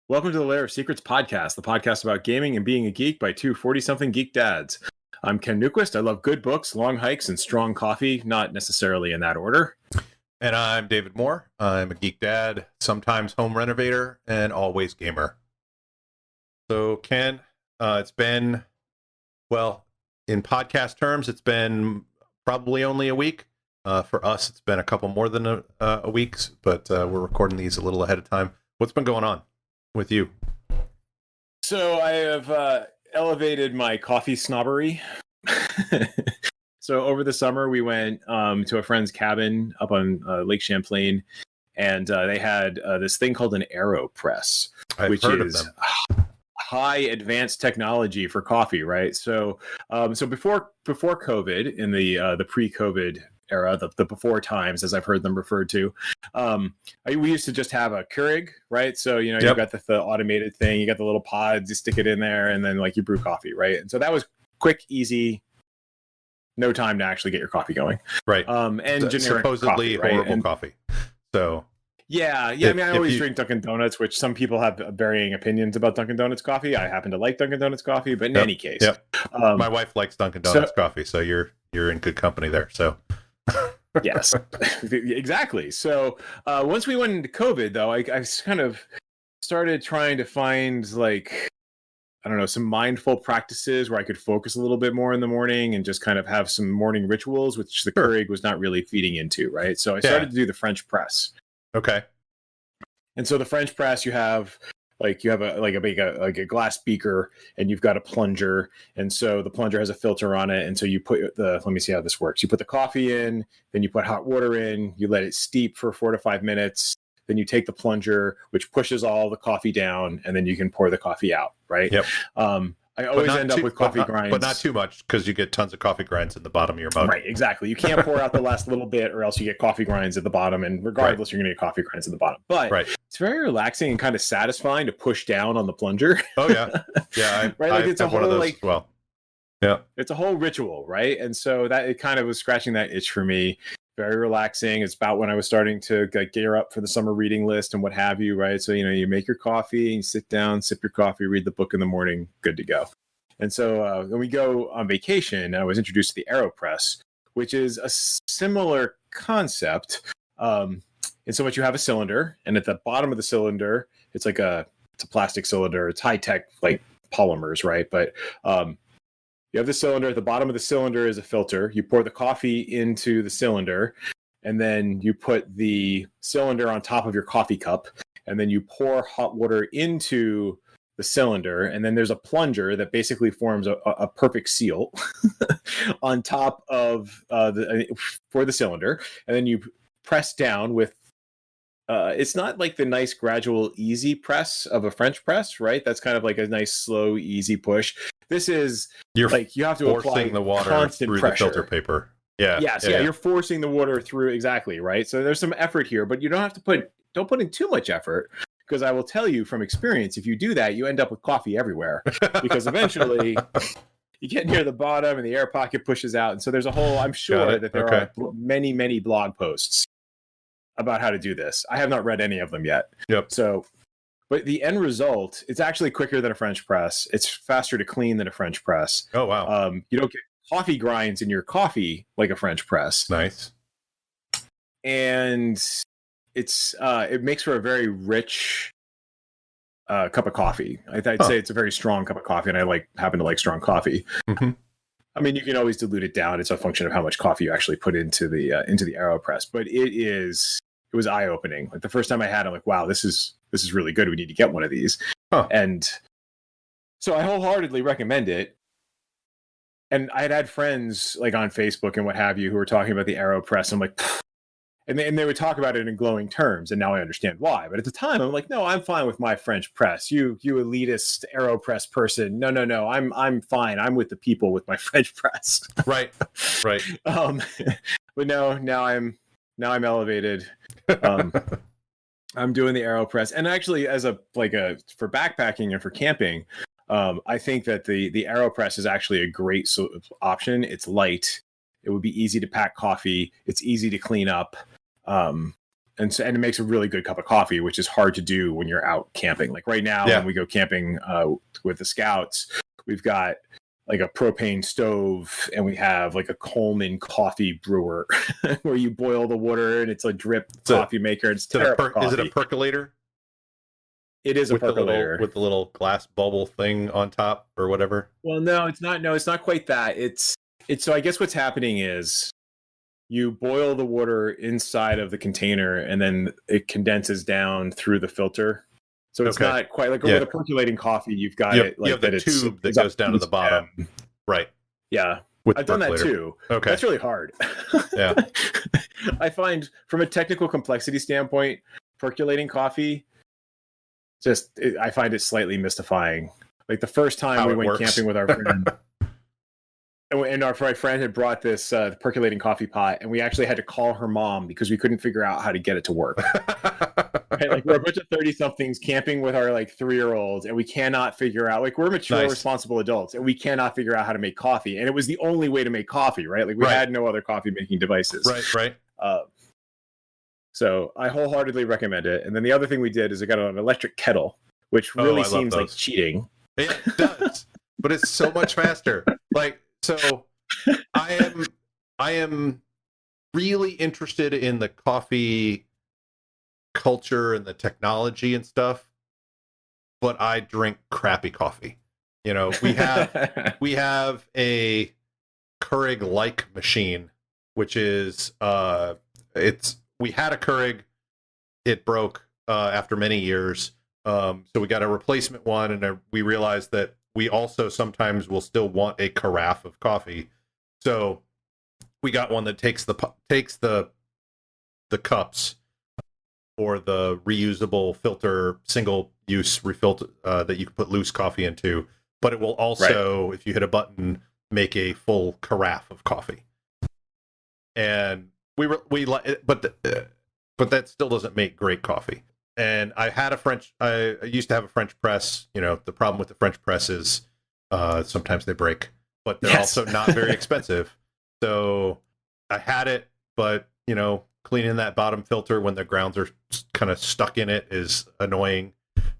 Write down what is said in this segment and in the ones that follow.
Welcome to the Lair of Secrets podcast, the podcast about gaming and being a geek by two 40-something geek dads. I'm Ken Newquist. I love good books, long hikes, and strong coffee, not necessarily in that order. And I'm David Moore. I'm a geek dad, sometimes home renovator, and always gamer. So, Ken, it's been, well, in podcast terms, it's been probably only a week. For us, it's been a couple more than a week, but we're recording these a little ahead of time. What's been going on with you? So I have elevated my coffee snobbery. So over the summer, we went to a friend's cabin up on Lake Champlain, and they had this thing called an Aeropress, which is high advanced technology for coffee, right? So before COVID, in the pre-COVID era, the before times, as I've heard them referred to, we used to just have a Keurig, right? So, you got the automated thing, you got the little pods, you stick it in there, and then like you brew coffee, right? And so that was quick, easy, no time to actually get your coffee going. Right. And generic supposedly coffee, horrible right? coffee. So yeah. I mean, I always drink Dunkin' Donuts, which some people have varying opinions about Dunkin' Donuts coffee. I happen to like Dunkin' Donuts coffee, but in any case, my wife likes Dunkin' Donuts coffee, so you're in good company there. So yes, exactly. So once we went into COVID, though, I kind of started trying to find, like, I don't know, some mindful practices where I could focus a little bit more in the morning and just kind of have some morning rituals, which the Keurig was not really feeding into, right? So I started to do the French press. Okay. And so the French press, you have a glass beaker, and you've got a plunger, and so the plunger has a filter on it, and so you put let me see how this works. You put the coffee in, then you put hot water in, you let it steep for 4 to 5 minutes, then you take the plunger, which pushes all the coffee down, and then you can pour the coffee out, right? Yep. I always end up with coffee grinds. But not too much, because you get tons of coffee grinds in the bottom of your mug. Right, exactly. You can't pour out the last little bit, or else you get coffee grinds at the bottom, and regardless, you're going to get coffee grinds at the bottom. But it's very relaxing and kind of satisfying to push down on the plunger. Oh, yeah. Yeah, right? Like it's a whole, one of those like, as well. Yeah. It's a whole ritual, right? And so that it kind of was scratching that itch for me. Very relaxing. It's about when I was starting to gear up for the summer reading list and what have you, right? So, you make your coffee, and you sit down, sip your coffee, read the book in the morning, good to go. And so when we go on vacation, I was introduced to the Aeropress, which is a similar concept. In so much you have a cylinder, and at the bottom of the cylinder, it's a plastic cylinder. It's high tech, like polymers, right? But you have the cylinder. At the bottom of the cylinder is a filter. You pour the coffee into the cylinder, and then you put the cylinder on top of your coffee cup, and then you pour hot water into the cylinder, and then there's a plunger that basically forms a perfect seal on top of for the cylinder, and then you press down with it's not like the nice gradual easy press of a French press, right? That's kind of like a nice slow easy push. This is you have to apply the water constant through pressure. The filter paper. You're forcing the water through, exactly, right? So there's some effort here, but you don't have to don't put in too much effort. Because I will tell you from experience, if you do that, you end up with coffee everywhere. Because eventually you get near the bottom and the air pocket pushes out. And so there's I'm sure that there are many, many blog posts about how to do this. I have not read any of them yet. Yep. So, but the end result, it's actually quicker than a French press. It's faster to clean than a French press. Oh, wow. You don't get coffee grinds in your coffee like a French press. Nice. And it makes for a very rich cup of coffee. I'd say it's a very strong cup of coffee, and I happen to like strong coffee. Mm-hmm. I mean, you can always dilute it down. It's a function of how much coffee you actually put into the Aeropress. But it was eye opening. Like the first time I had it, I'm like, wow, this is really good. We need to get one of these. And so I wholeheartedly recommend it. And I had friends like on Facebook and what have you who were talking about the Aeropress. I'm like, pfft. And they would talk about it in glowing terms, and now I understand why. But at the time, I'm like, no, I'm fine with my French press. You elitist Aeropress person. No, I'm fine. I'm with the people with my French press. Right. But now I'm elevated. I'm doing the Aeropress, and actually, as for backpacking and for camping, I think that the Aeropress is actually a great option. It's light. It would be easy to pack coffee. It's easy to clean up. and it makes a really good cup of coffee, which is hard to do when you're out camping. Like right now, when we go camping with the scouts, we've got like a propane stove, and we have like a Coleman coffee brewer where you boil the water and it's a drip coffee maker. It's terrible coffee. Is it a percolator? It is a percolator with the little glass bubble thing on top or whatever. Well, no, it's not. No, it's not quite that. It's so I guess what's happening is you boil the water inside of the container and then it condenses down through the filter. So it's not quite like with a percolating coffee. You've got it like you have the tube that goes down to the bottom. Right. Yeah. I've done that too. Okay. That's really hard. Yeah. I find from a technical complexity standpoint, percolating coffee, I find it slightly mystifying. Like the first time we went camping with our friend, and my friend had brought this percolating coffee pot, and we actually had to call her mom because we couldn't figure out how to get it to work. Right? Like we're a bunch of 30-somethings camping with our like 3-year-olds, and we cannot figure out, like we're mature, responsible adults, and we cannot figure out how to make coffee. And it was the only way to make coffee, right? Like we had no other coffee making devices. Right. So I wholeheartedly recommend it. And then the other thing we did is I got an electric kettle, which really seems like cheating. It does, but it's so much faster. Like, so I am really interested in the coffee culture and the technology and stuff, but I drink crappy coffee. You know, we have a Keurig-like machine, which is we had a Keurig, it broke after many years, so we got a replacement one, and we realized that we also sometimes will still want a carafe of coffee, so we got one that takes the cups or the reusable filter, single use refill that you can put loose coffee into, but it will also, if you hit a button, make a full carafe of coffee. And but that still doesn't make great coffee. And I used to have a French press. You know, the problem with the French press is sometimes they break, but they're also not very expensive. So I had it, but you know, cleaning that bottom filter when the grounds are kind of stuck in it is annoying.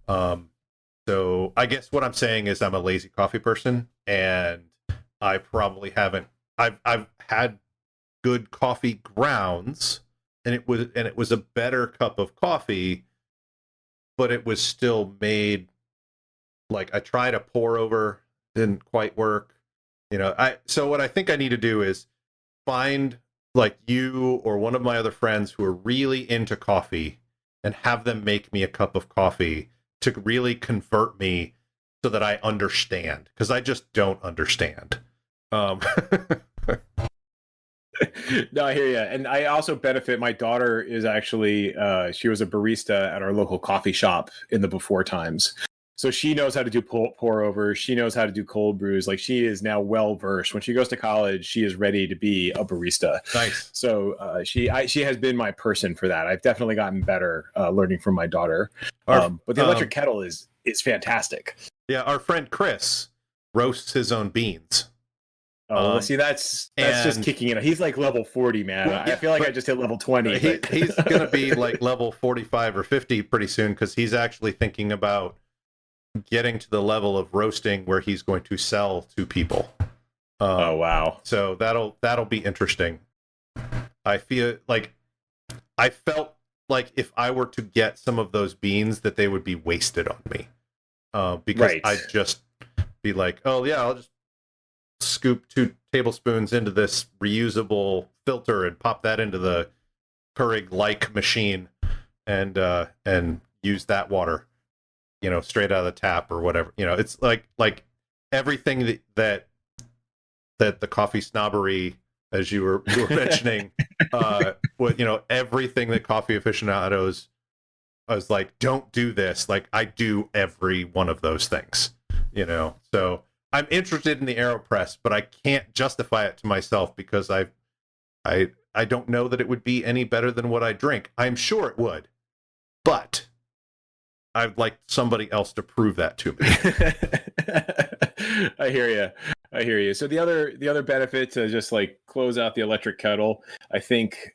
So I guess what I'm saying is I'm a lazy coffee person, and I probably haven't. I've had good coffee grounds, and it was a better cup of coffee, but it was still made like I tried a pour over, didn't quite work. You know, so what I think I need to do is find like you or one of my other friends who are really into coffee and have them make me a cup of coffee to really convert me so that I understand, because I just don't understand. No, I hear you. And I also benefit. My daughter is actually, she was a barista at our local coffee shop in the before times. So she knows how to do pour over. She knows how to do cold brews. Like she is now well versed. When she goes to college, she is ready to be a barista. Nice. So she has been my person for that. I've definitely gotten better learning from my daughter. But the electric kettle is fantastic. Yeah, our friend Chris roasts his own beans. Oh, see, that's just kicking it. He's like level 40, man. Well, I feel like I just hit level 20. He's going to be like level 45 or 50 pretty soon, because he's actually thinking about getting to the level of roasting where he's going to sell to people. Oh, wow. So that'll be interesting. I felt like if I were to get some of those beans, that they would be wasted on me. Because I'd just be like, oh, yeah, I'll just scoop 2 tablespoons into this reusable filter and pop that into the Keurig-like machine and use that water, you know, straight out of the tap or whatever. You know, it's like everything that the coffee snobbery, as you were mentioning, with, you know, everything that coffee aficionados, I was like, don't do this. Like I do every one of those things, you know. So I'm interested in the Aeropress, but I can't justify it to myself because I don't know that it would be any better than what I drink. I'm sure it would, but I'd like somebody else to prove that to me. I hear you. So the other benefit to just like close out the electric kettle, I think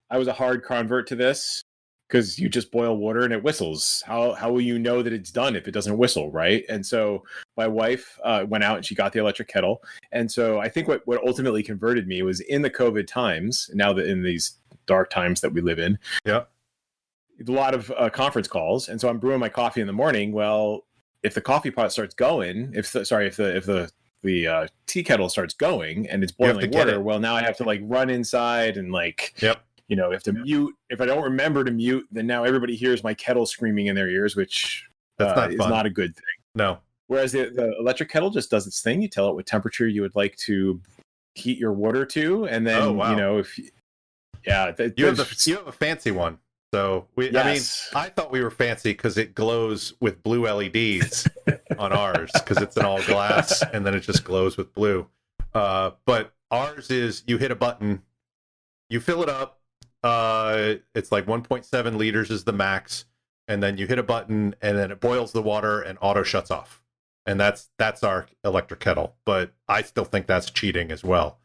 I was a hard convert to this because you just boil water and it whistles. How will you know that it's done if it doesn't whistle, right? And so my wife went out and she got the electric kettle. And so I think what ultimately converted me was in the COVID times, now that in these dark times that we live in, yeah, a lot of conference calls. And so I'm brewing my coffee in the morning. Well, if the coffee pot starts going, if the tea kettle starts going and it's boiling water, well, now I have to like run inside and like, you know, have to mute. If I don't remember to mute, then now everybody hears my kettle screaming in their ears, which is not a good thing. No. Whereas the electric kettle just does its thing. You tell it what temperature you would like to heat your water to, and then you know if you have a fancy one. So I mean, I thought we were fancy because it glows with blue LEDs on ours because it's an all glass, and then it just glows with blue. But ours is you hit a button, you fill it up. It's like 1.7 liters is the max, and then you hit a button, and then it boils the water and auto shuts off. And that's our electric kettle. But I still think that's cheating as well.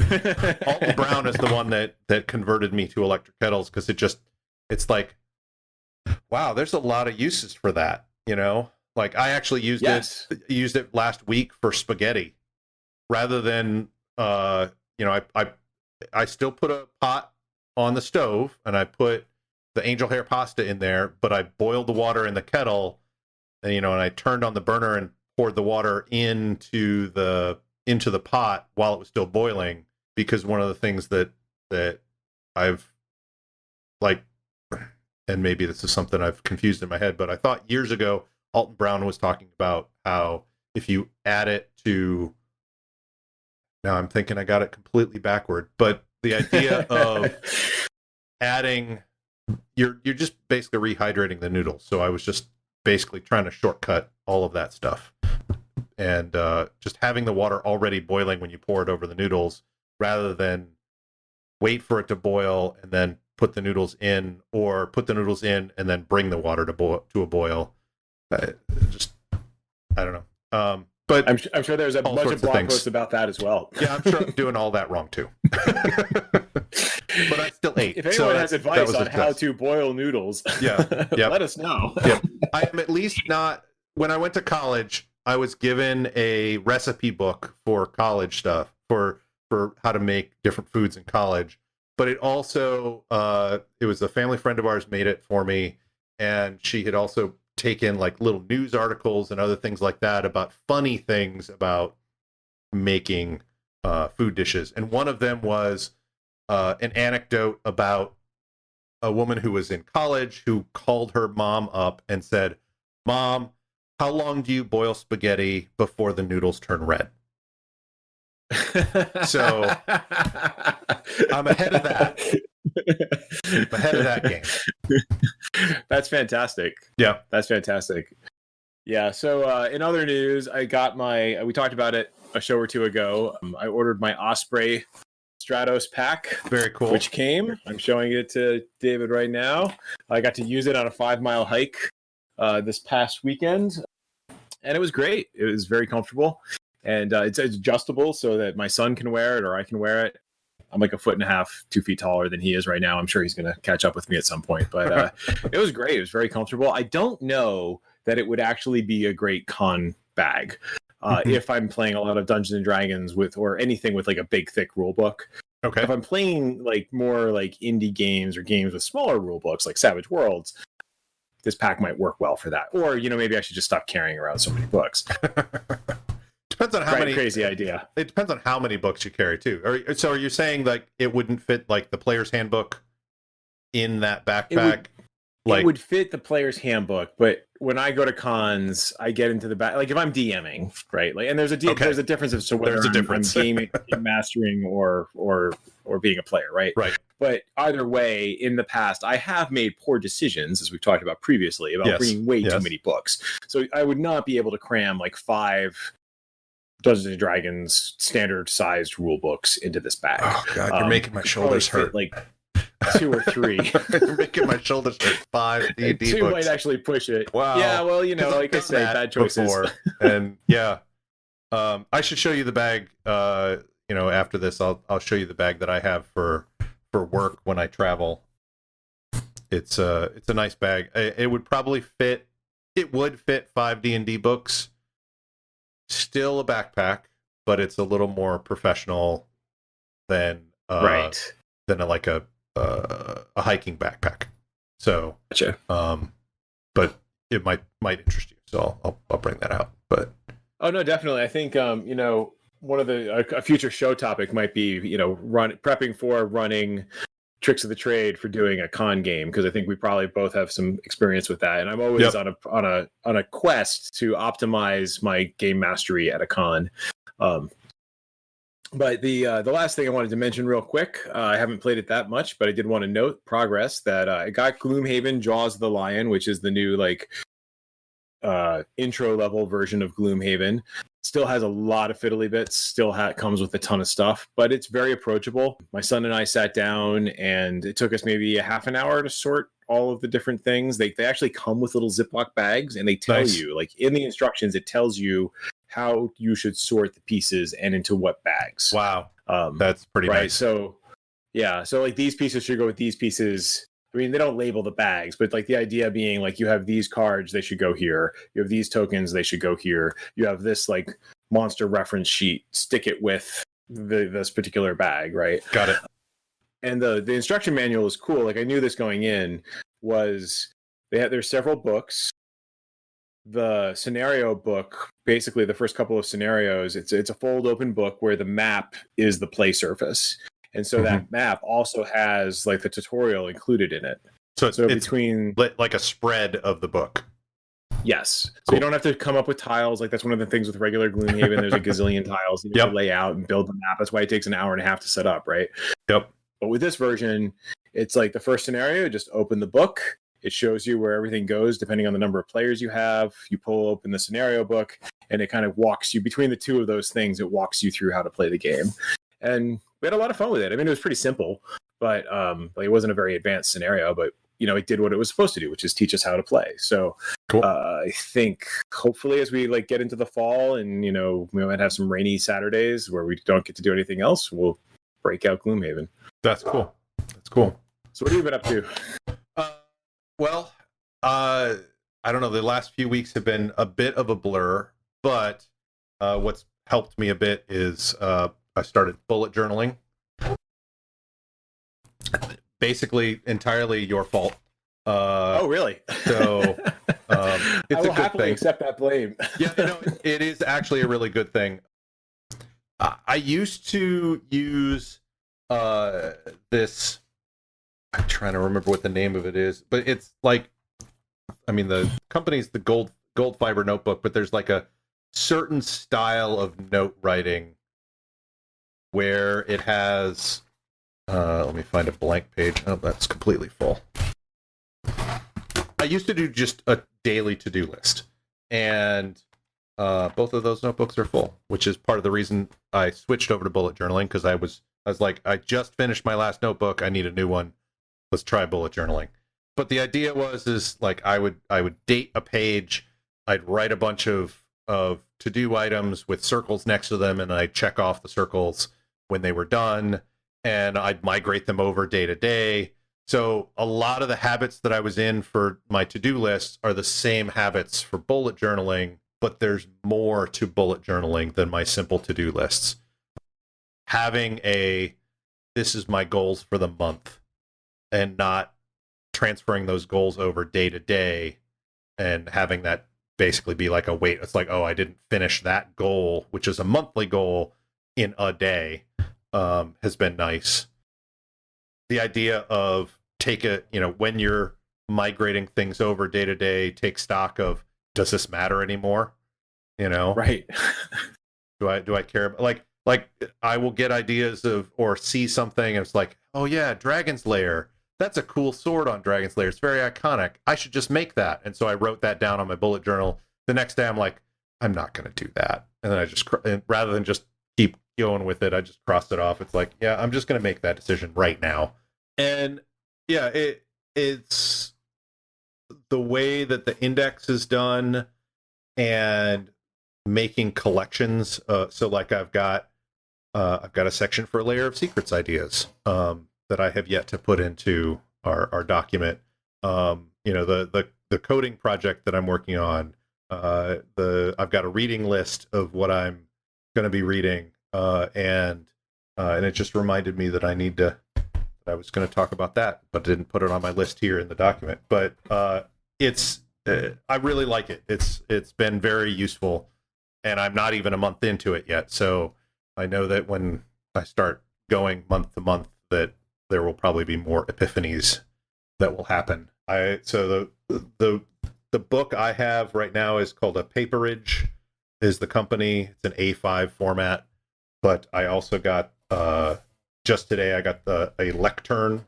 Alton Brown is the one that converted me to electric kettles because it's like, wow, there's a lot of uses for that. You know, like I actually used it last week for spaghetti rather than I still put a pot on the stove and I put the angel hair pasta in there, but I boiled the water in the kettle and and I turned on the burner and poured the water into the pot while it was still boiling, because one of the things that I've like, and maybe this is something I've confused in my head, but I thought years ago Alton Brown was talking about how if you add it to, now I'm thinking I got it completely backward, but the idea of adding, you're just basically rehydrating the noodles. So I was just basically trying to shortcut all of that stuff. And just having the water already boiling when you pour it over the noodles, rather than wait for it to boil and then put the noodles in, or put the noodles in and then bring the water to a boil. I don't know. But I'm sure there's a bunch of blog posts about that as well. Yeah, I'm sure I'm doing all that wrong too. But I still ate. If anyone has advice on how to boil noodles, let us know. I am at least not. When I went to college, I was given a recipe book for college stuff for how to make different foods in college. But it also it was a family friend of ours made it for me, and she had also taken like little news articles and other things like that about funny things about making food dishes. And one of them was an anecdote about a woman who was in college who called her mom up and said, "Mom, how long do you boil spaghetti before the noodles turn red?" So I'm ahead of that. I'm ahead of that game. That's fantastic. Yeah, that's fantastic. Yeah. So in other news, I got we talked about it a show or two ago. I ordered my Osprey Stratos pack. Very cool. Which came. I'm showing it to David right now. I got to use it on a 5-mile hike this past weekend, and it was great. It was very comfortable, and it's adjustable so that my son can wear it or I can wear it. I'm like 1.5 feet, 2 feet taller than he is right now. I'm sure he's going to catch up with me at some point, but it was great. It was very comfortable. I don't know that it would actually be a great con bag if I'm playing a lot of Dungeons and Dragons or anything with like a big, thick rule book. Okay. If I'm playing like more like indie games or games with smaller rule books like Savage Worlds, this pack might work well for that. Or, maybe I should just stop carrying around so many books. Depends on how many. Crazy idea. It depends on how many books you carry too. So are you saying like it wouldn't fit like the player's handbook in that backpack? It would fit the player's handbook, but when I go to cons, I get into the back. Like if I'm DMing, right? Like, and there's a difference of whether I'm gaming, mastering, or being a player, right? Right. But either way, in the past, I have made poor decisions, as we've talked about previously, about bringing way too many books. So I would not be able to cram like 5 Dungeons and Dragons standard sized rule books into this bag. Oh God, you're making my shoulders hurt. Like 2 or 3. You're making my shoulders hurt. 5 D&D 2 books. might actually push it. Wow. Yeah, well, like I say, bad choices. Before. And I should show you the bag. After this, I'll show you the bag that I have for for work when I travel. It's a nice bag. It would probably fit. It would fit 5 D&D books. Still a backpack, but it's a little more professional than than like a hiking backpack. So, gotcha. But it might interest you, so I'll bring that out. But oh no, definitely. I think one of a future show topic might be prepping for running tricks of the trade for doing a con game, because I think we probably both have some experience with that, and I'm always on a quest to optimize my game mastery at a con. But the last thing I wanted to mention real quick, I haven't played it that much, but I did want to note progress that I got Gloomhaven Jaws of the Lion, which is the new intro level version of Gloomhaven. Still has a lot of fiddly bits, still comes with a ton of stuff, but it's very approachable. My son and I sat down, and it took us maybe a half an hour to sort all of the different things. They actually come with little Ziploc bags, and they tell you, like in the instructions, it tells you how you should sort the pieces and into what bags. Wow. That's pretty nice. So yeah, so like these pieces should go with these pieces. I mean, they don't label the bags, but like the idea being like you have these cards, they should go here. You have these tokens, they should go here. You have this like monster reference sheet, stick it with this particular bag, right? Got it. And the instruction manual is cool. Like I knew this going in. There's several books. The scenario book, basically the first couple of scenarios, it's a fold open book where the map is the play surface. And so that map also has like the tutorial included in it. So it's between like a spread of the book. Yes. So you don't have to come up with tiles. Like that's one of the things with regular Gloomhaven. There's a gazillion tiles you have to lay out and build the map. That's why it takes an hour and a half to set up, right? Yep. But with this version, it's like the first scenario, just open the book. It shows you where everything goes depending on the number of players you have. You pull open the scenario book, and it kind of walks you between the two of those things. It walks you through how to play the game. And we had a lot of fun with it. I mean, it was pretty simple, but it wasn't a very advanced scenario, but it did what it was supposed to do, which is teach us how to play. So cool. I think hopefully as we get into the fall and, we might have some rainy Saturdays where we don't get to do anything else, we'll break out Gloomhaven. That's cool. That's cool. So what have you been up to? Well, I don't know. The last few weeks have been a bit of a blur, but what's helped me a bit is I started bullet journaling. Basically, entirely your fault. Oh, really? So it's I will a good happily thing. accept that blame. Yeah, it is actually a really good thing. I used to use this. I'm trying to remember what the name of it is, but it's like, the company's the gold fiber notebook, but there's like a certain style of note writing where it has. Let me find a blank page. Oh, that's completely full. I used to do just a daily to-do list, and both of those notebooks are full, which is part of the reason I switched over to bullet journaling, because I was like, I just finished my last notebook. I need a new one. Let's try bullet journaling. But the idea is like I would date a page. I'd write a bunch of to-do items with circles next to them, and I'd check off the circles when they were done, and I'd migrate them over day to day. So a lot of the habits that I was in for my to-do list are the same habits for bullet journaling, but there's more to bullet journaling than my simple to-do lists. Having this is my goals for the month, and not transferring those goals over day to day and having that basically be like a weight. It's like, oh, I didn't finish that goal, which is a monthly goal, in a day, has been nice. The idea of when you're migrating things over day to day, take stock of, does this matter anymore? Right. Do I care about, like I will get ideas of, or see something and it's like, oh yeah, Dragon's Lair. That's a cool sword on Dragon's Lair. It's very iconic. I should just make that. And so I wrote that down on my bullet journal. The next day I'm like, I'm not going to do that. And then I just, rather than just keep going with it, I just crossed it off. It's like, yeah, I'm just going to make that decision right now. And yeah, it's the way that the index is done and making collections. So like I've got a section for Lair of Secrets ideas. that I have yet to put into our document. The coding project that I'm working on. I've got a reading list of what I'm going to be reading, and it just reminded me that I was going to talk about that, but didn't put it on my list here in the document. But I really like it. It's been very useful, and I'm not even a month into it yet. So I know that when I start going month to month, that there will probably be more epiphanies that will happen. So the book I have right now is called Paperage, is the company. It's an A5 format, but I also got just today I got a lectern,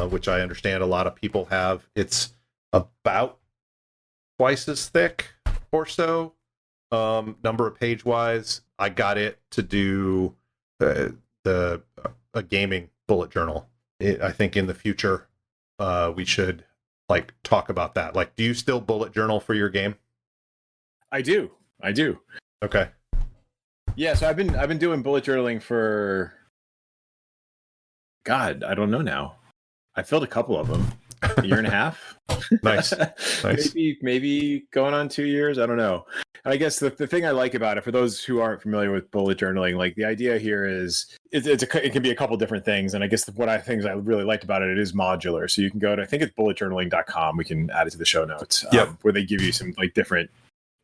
which I understand a lot of people have. It's about twice as thick or so, number of page wise. I got it to do a gaming bullet journal. I think in the future we should talk about that. Do you still bullet journal for your game? I do. Okay. Yeah, so I've been doing bullet journaling for, God, I don't know now. I filled a couple of them. A year and a half. Nice. Maybe going on 2 years. I don't know. I guess the thing I like about it, for those who aren't familiar with bullet journaling, the idea here is it can be a couple different things. And I guess things I really liked about it is modular. So you can go to, I think it's bulletjournaling.com. We can add it to the show notes, where they give you some different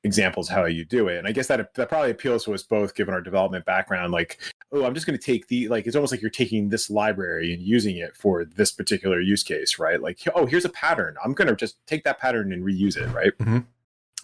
examples how you do it. And I guess that probably appeals to us both, given our development background. I'm just going to take it's almost like you're taking this library and using it for this particular use case, right? Here's a pattern. I'm going to just take that pattern and reuse it, right? Mm-hmm.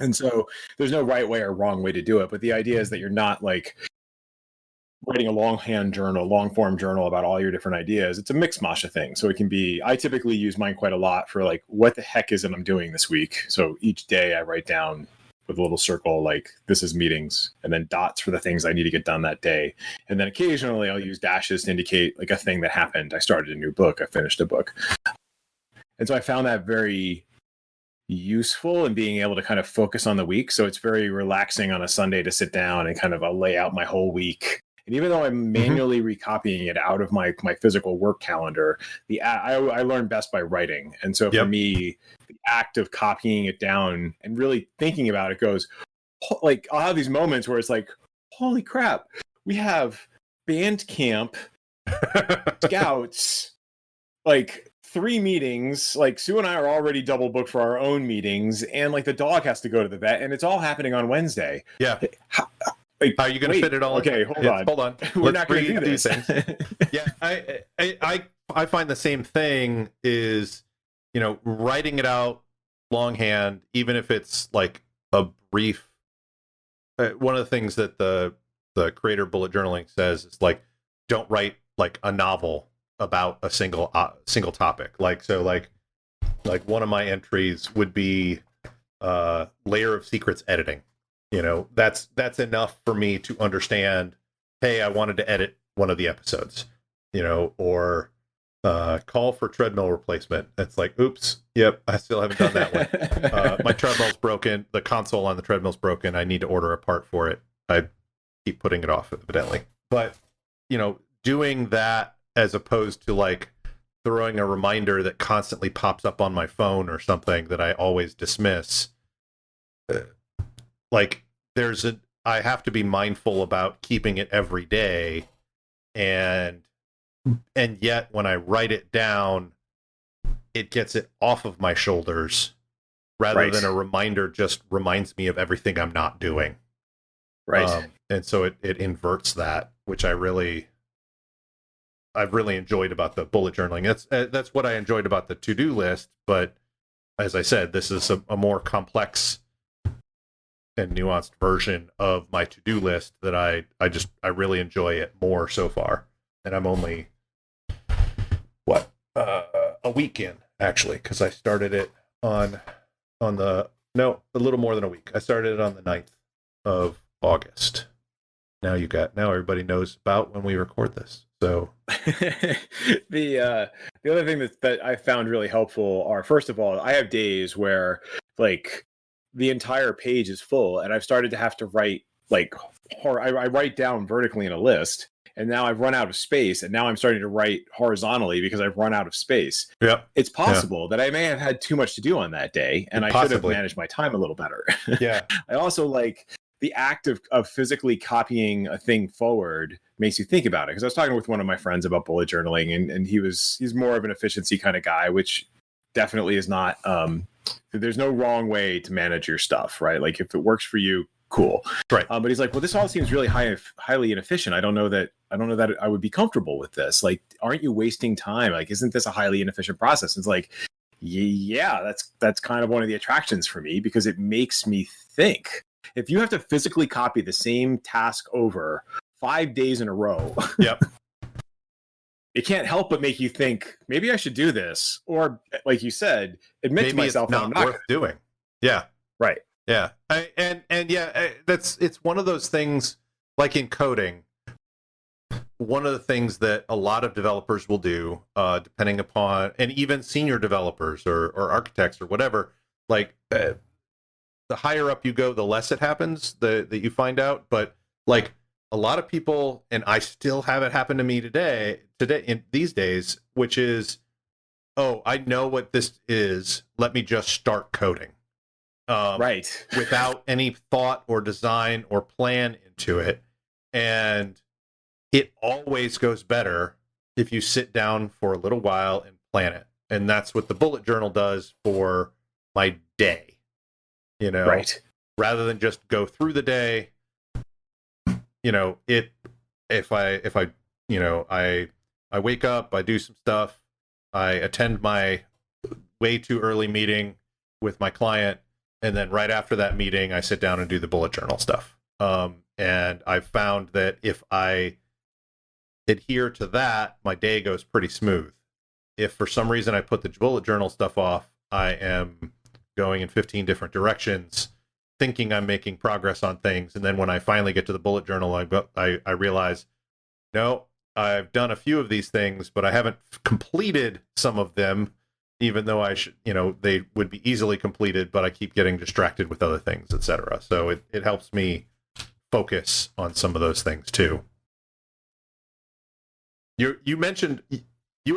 And so there's no right way or wrong way to do it. But the idea is that you're not writing a long form journal about all your different ideas. It's a mixed mash of things. So it can be, I typically use mine quite a lot for what the heck is it I'm doing this week? So each day I write down with a little circle, this is meetings, and then dots for the things I need to get done that day. And then occasionally I'll use dashes to indicate a thing that happened. I started a new book. I finished a book. And so I found that very useful in being able to kind of focus on the week. So it's very relaxing on a Sunday to sit down and kind of lay out my whole week. And even though I'm manually recopying it out of my physical work calendar, I learn best by writing. And so for me, the act of copying it down and really thinking about it goes, I'll have these moments where it's holy crap, we have band camp, scouts, 3 meetings. Sue and I are already double booked for our own meetings, and the dog has to go to the vet, and it's all happening on Wednesday. Yeah. How are you going to fit it all? Okay, hold on. We're not going to do this. Yeah, I find the same thing is, writing it out longhand, even if it's a brief. One of the things that the creator bullet journaling says is don't write a novel about a single topic. One of my entries would be Lair of Secrets editing. That's enough for me to understand, hey, I wanted to edit one of the episodes, or call for treadmill replacement. It's oops, yep, I still haven't done that one. My treadmill's broken. The console on the treadmill's broken. I need to order a part for it. I keep putting it off, evidently. But, doing that as opposed to throwing a reminder that constantly pops up on my phone or something that I always dismiss. I have to be mindful about keeping it every day, and yet when I write it down, it gets it off of my shoulders rather than a reminder just reminds me of everything I'm not doing. Right. And so it inverts that, which I've really enjoyed about the bullet journaling. That's what I enjoyed about the to-do list. But as I said, this is a more complex and nuanced version of my to-do list that I really enjoy it more so far. And I'm only a week in, actually, because I started it a little more than a week. I started it on the 9th of August. Now everybody knows about when we record this. So the other thing that I found really helpful are, first of all, I have days where the entire page is full, and I've started to have to write I write down vertically in a list, and now I've run out of space, and now I'm starting to write horizontally because I've run out of space. Yeah, it's possible that I may have had too much to do on that day, and I should have managed my time a little better. Yeah. I also like the act of physically copying a thing forward makes you think about it. Because I was talking with one of my friends about bullet journaling, and he's more of an efficiency kind of guy, which definitely is not. There's no wrong way to manage your stuff, right? Like if it works for you, cool. Right. But he's like, well, this all seems really highly inefficient. I don't know that I would be comfortable with this. Like, aren't you wasting time? Like, isn't this a highly inefficient process? And it's like, yeah, that's kind of one of the attractions for me, because it makes me think. If you have to physically copy the same task over 5 days in a row, yep, it can't help but make you think, maybe I should do this, or like you said, admit to myself it's not worth doing. Yeah, right. Yeah, it's one of those things. Like in coding, one of the things that a lot of developers will do, depending upon, and even senior developers or architects or whatever, like. The higher up you go, the less it happens that you find out. But like a lot of people, and I still have it happen to me today in these days, which is, oh, I know what this is. Let me just start coding. Right. Without any thought or design or plan into it. And it always goes better if you sit down for a little while and plan it. And that's what the bullet journal does for my day. You know, right. Rather than just go through the day, you know, if I wake up, I do some stuff, I attend my way too early meeting with my client, and then right after that meeting, I sit down and do the bullet journal stuff. And I've found that if I adhere to that, my day goes pretty smooth. If for some reason I put the bullet journal stuff off, I am going in 15 different directions, thinking I'm making progress on things. And then when I finally get to the bullet journal, I realize, no, I've done a few of these things, but I haven't completed some of them, even though I should, they would be easily completed, but I keep getting distracted with other things, etc. So it helps me focus on some of those things too. You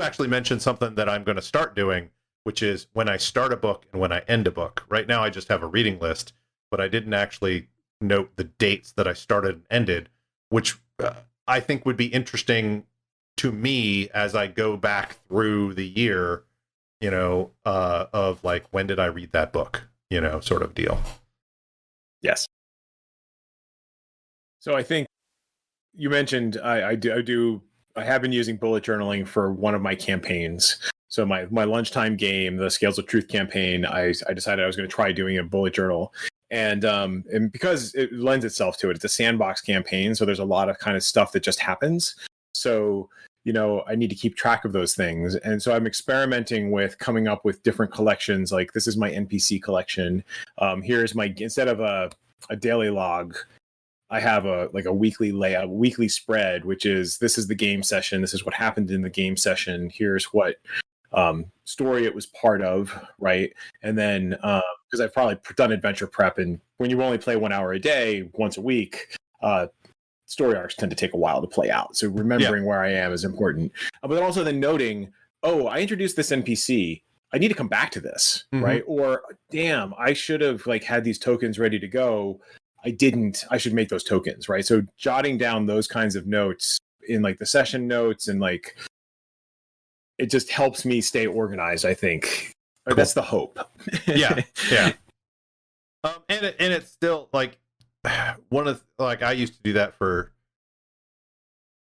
actually mentioned something that I'm going to start doing, which is when I start a book and when I end a book. Right now, I just have a reading list, but I didn't actually note the dates that I started and ended, which I think would be interesting to me as I go back through the year, of like, when did I read that book, sort of deal. Yes. So I think you mentioned I have been using bullet journaling for one of my campaigns. So my lunchtime game, the Scales of Truth campaign, I decided I was going to try doing a bullet journal. And because it lends itself to it, it's a sandbox campaign. So there's a lot of kind of stuff that just happens. So, I need to keep track of those things. And so I'm experimenting with coming up with different collections. Like, this is my NPC collection. Here's instead of a daily log, I have a weekly layout, weekly spread, which is, this is the game session. This is what happened in the game session. Here's what story it was part of, right? And then because I've probably done adventure prep, and when you only play 1 hour a day once a week, story arcs tend to take a while to play out. So remembering where I am is important. But also then noting, oh, I introduced this NPC. I need to come back to this, right? Or, damn, I should have had these tokens ready to go. I didn't. I should make those tokens, right? So jotting down those kinds of notes in the session notes, and it just helps me stay organized, I think. Cool. That's the hope. Yeah. And it's still one of I used to do that for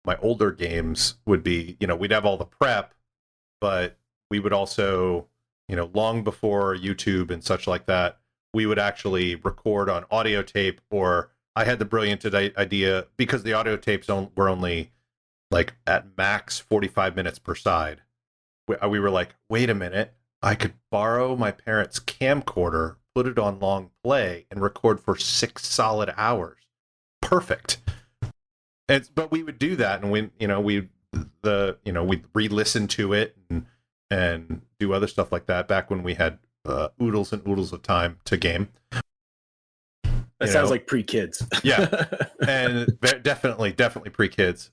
my older games. Would be we'd have all the prep, but we would also long before YouTube and such like that, we would actually record on audio tape. Or I had the brilliant idea, because the audio tapes were only at max 45 minutes per side. We were like, wait a minute, I could borrow my parents' camcorder, put it on long play, and record for 6 solid hours. Perfect. But we would do that, and we'd re-listen to it and do other stuff like that back when we had oodles and oodles of time to game. That sounds like pre-kids. Yeah, and definitely pre-kids.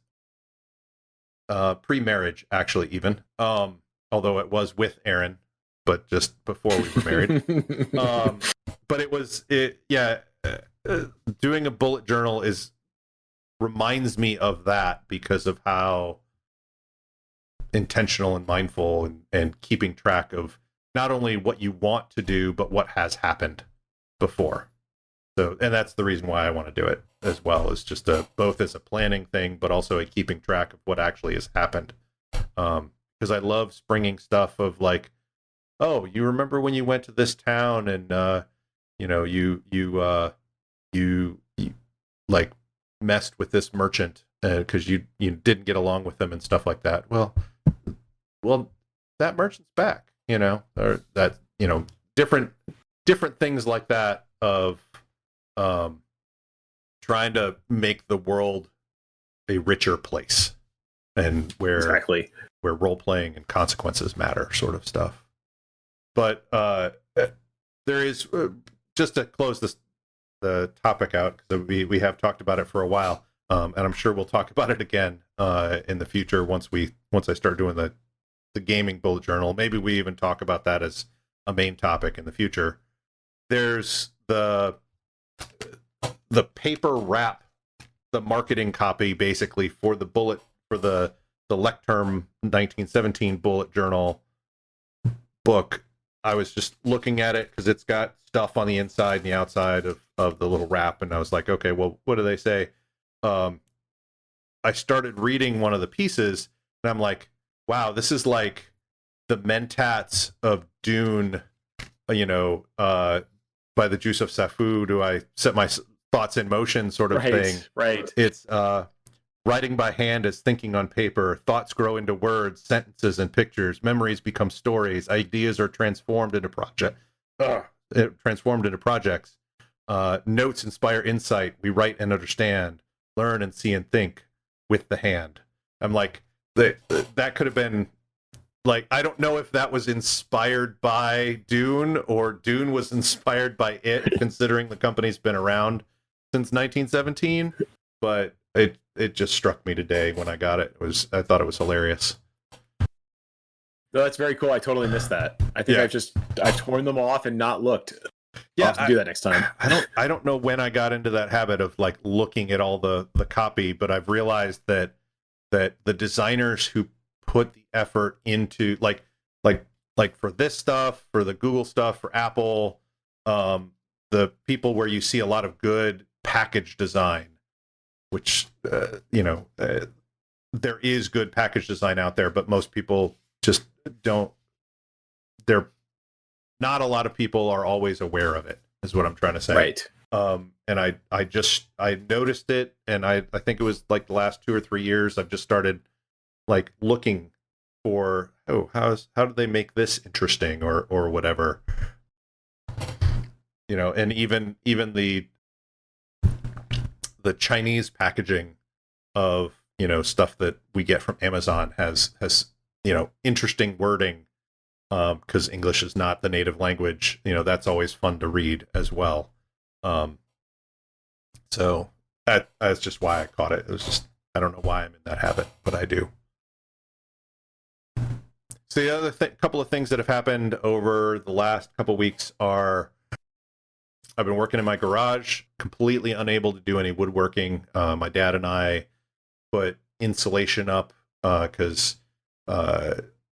pre-marriage, actually, even. Although it was with Aaron, but just before we were married. But doing a bullet journal reminds me of that because of how intentional and mindful and keeping track of not only what you want to do, but what has happened before. So, and that's the reason why I want to do it as well, is just both as a planning thing, but also a keeping track of what actually has happened. Because I love springing stuff of like, oh, you remember when you went to this town and you like messed with this merchant because you didn't get along with them and stuff like that. Well, that merchant's back, or that, different things like that of trying to make the world a richer place, and where role playing and consequences matter, sort of stuff. But there is, just to close the topic out, because we have talked about it for a while, and I'm sure we'll talk about it again in the future once I start doing the gaming bullet journal. Maybe we even talk about that as a main topic in the future. There's the paper wrap, the marketing copy basically for the Lecterm 1917 bullet journal book. I was just looking at it because it's got stuff on the inside and the outside of the little wrap, and I was like, okay, well, what do they say? I started reading one of the pieces, and I'm like, wow, this is like the mentats of Dune, by the juice of Safu, do I set my thoughts in motion sort of thing. Right. It's writing by hand as thinking on paper. Thoughts grow into words, sentences, and pictures. Memories become stories. Ideas are transformed into projects. Notes inspire insight. We write and understand. Learn and see and think with the hand. I'm like, that could have been, like, I don't know if that was inspired by Dune or Dune was inspired by it, considering the company's been around since 1917, but it just struck me today when I got it. I thought it was hilarious. No, that's very cool. I totally missed that. I think I've torn them off and not looked. Yeah, I'll have to do that next time. I don't know when I got into that habit of like looking at all the copy, but I've realized that the designers who put the effort into like for this stuff, for the Google stuff, for Apple, the people where you see a lot of good package design, which there is good package design out there, but most people just don't. Not a lot of people are always aware of it, is what I'm trying to say. Right. And I noticed it, and I think it was like the last 2 or 3 years I've just started like looking for, how do they make this interesting or whatever. And even the Chinese packaging of stuff that we get from Amazon has interesting wording, because English is not the native language. That's always fun to read as well. So that's just why I caught it. It was just, I don't know why I'm in that habit, but I do. So the other couple of things that have happened over the last couple of weeks are, I've been working in my garage, completely unable to do any woodworking. My dad and I put insulation up because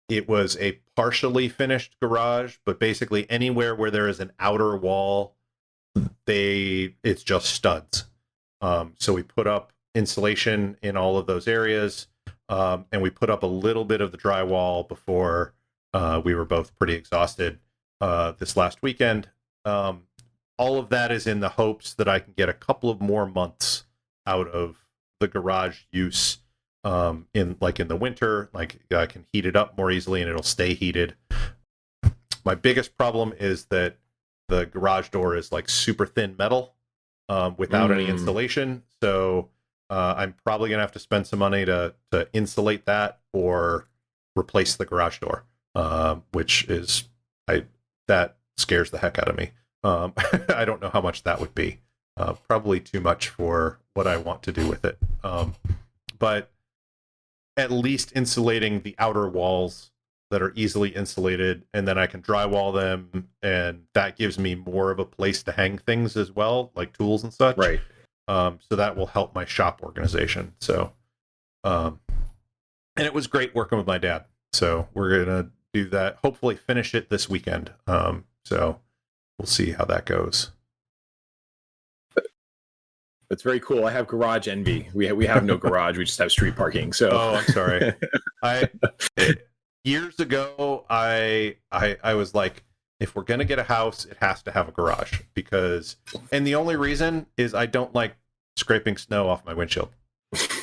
it was a partially finished garage, but basically anywhere where there is an outer wall, it's just studs. So we put up insulation in all of those areas, and we put up a little bit of the drywall before we were both pretty exhausted this last weekend. All of that is in the hopes that I can get a couple of more months out of the garage use in the winter. Like, I can heat it up more easily and it'll stay heated. My biggest problem is that the garage door is like super thin metal without any insulation. So I'm probably going to have to spend some money to insulate that or replace the garage door, which is, that scares the heck out of me. I don't know how much that would be. Probably too much for what I want to do with it. But at least insulating the outer walls that are easily insulated, and then I can drywall them, and that gives me more of a place to hang things as well, like tools and such. Right. So that will help my shop organization. So, and it was great working with my dad. So we're gonna do that. Hopefully, finish it this weekend. So we'll see how that goes. That's very cool. I have garage envy. We have no garage. We just have street parking. So I'm sorry. Years ago, I was like, if we're gonna get a house, it has to have a garage, and the only reason is I don't like scraping snow off my windshield.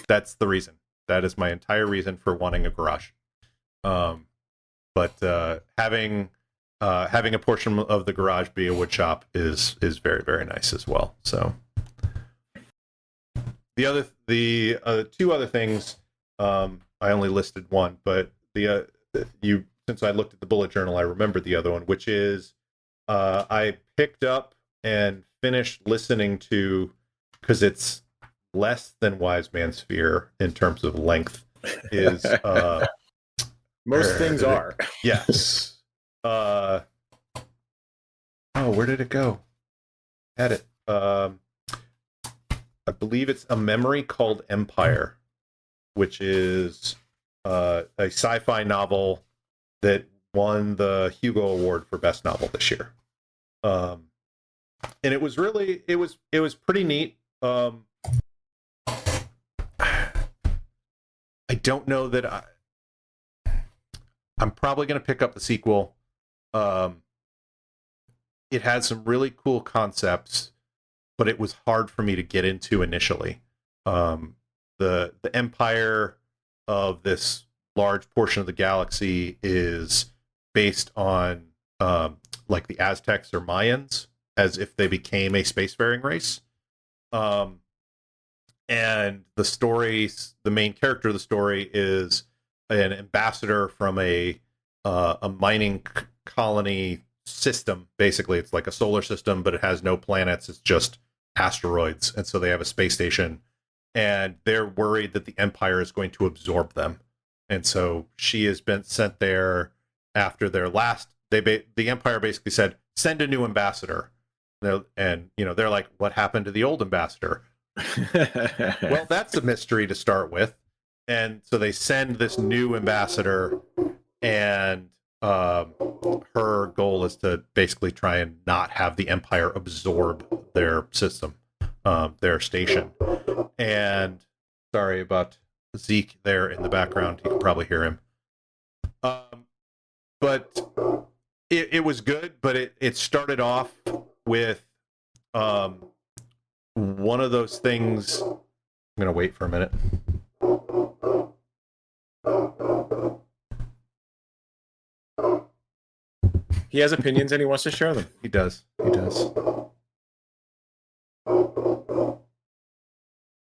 That's the reason. That is my entire reason for wanting a garage. But having a portion of the garage be a wood shop is very, very nice as well. So the two other things, I only listed one, but since I looked at the bullet journal, I remembered the other one, which is I picked up and finished listening to, because it's less than Wise Man's Fear in terms of length, is most things are. Yes. Where did it go? Had it. I believe it's A Memory Called Empire, which is a sci-fi novel that won the Hugo Award for Best Novel this year. And it was pretty neat. I don't know that I'm probably going to pick up the sequel. It had some really cool concepts, but it was hard for me to get into initially. The empire of this large portion of the galaxy is based on like the Aztecs or Mayans, as if they became a spacefaring race. And the main character of the story is an ambassador from a mining colony system. Basically, it's like a solar system, but it has no planets. It's just asteroids. And so they have a space station, and they're worried that the Empire is going to absorb them. And so she has been sent there after their last. The Empire basically said, send a new ambassador. And they're like, what happened to the old ambassador? Well, that's a mystery to start with. And so they send this new ambassador, and her goal is to basically try and not have the Empire absorb their system, their station. And sorry about Zeke there in the background. You can probably hear him. But it was good, but it started off with one of those things. I'm going to wait for a minute. He has opinions and he wants to share them. He does.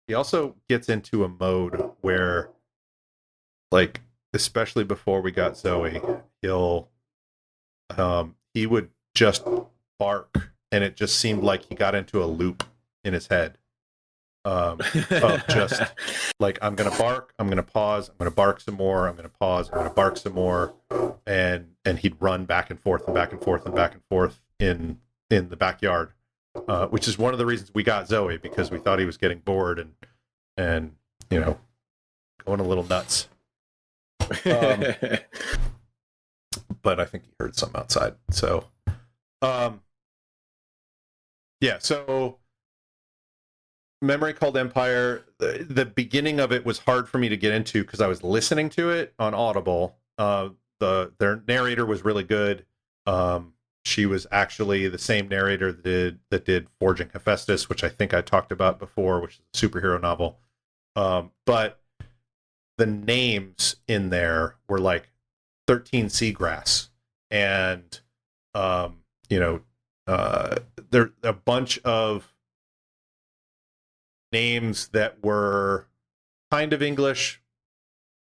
He also gets into a mode where, like, especially before we got Zoe, he would just bark, and it just seemed like he got into a loop in his head of just like, I'm gonna bark, I'm gonna pause, I'm gonna bark some more, I'm gonna pause, I'm gonna bark some more, and he'd run back and forth and back and forth and back and forth in the backyard, which is one of the reasons we got Zoe, because we thought he was getting bored and going a little nuts. But I think he heard some outside. So, so Memory Called Empire, the beginning of it was hard for me to get into because I was listening to it on Audible. Their narrator was really good. She was actually the same narrator that did Forging Hephaestus, which I think I talked about before, which is a superhero novel. But the names in there were like 13 Seagrass, and there a bunch of names that were kind of English,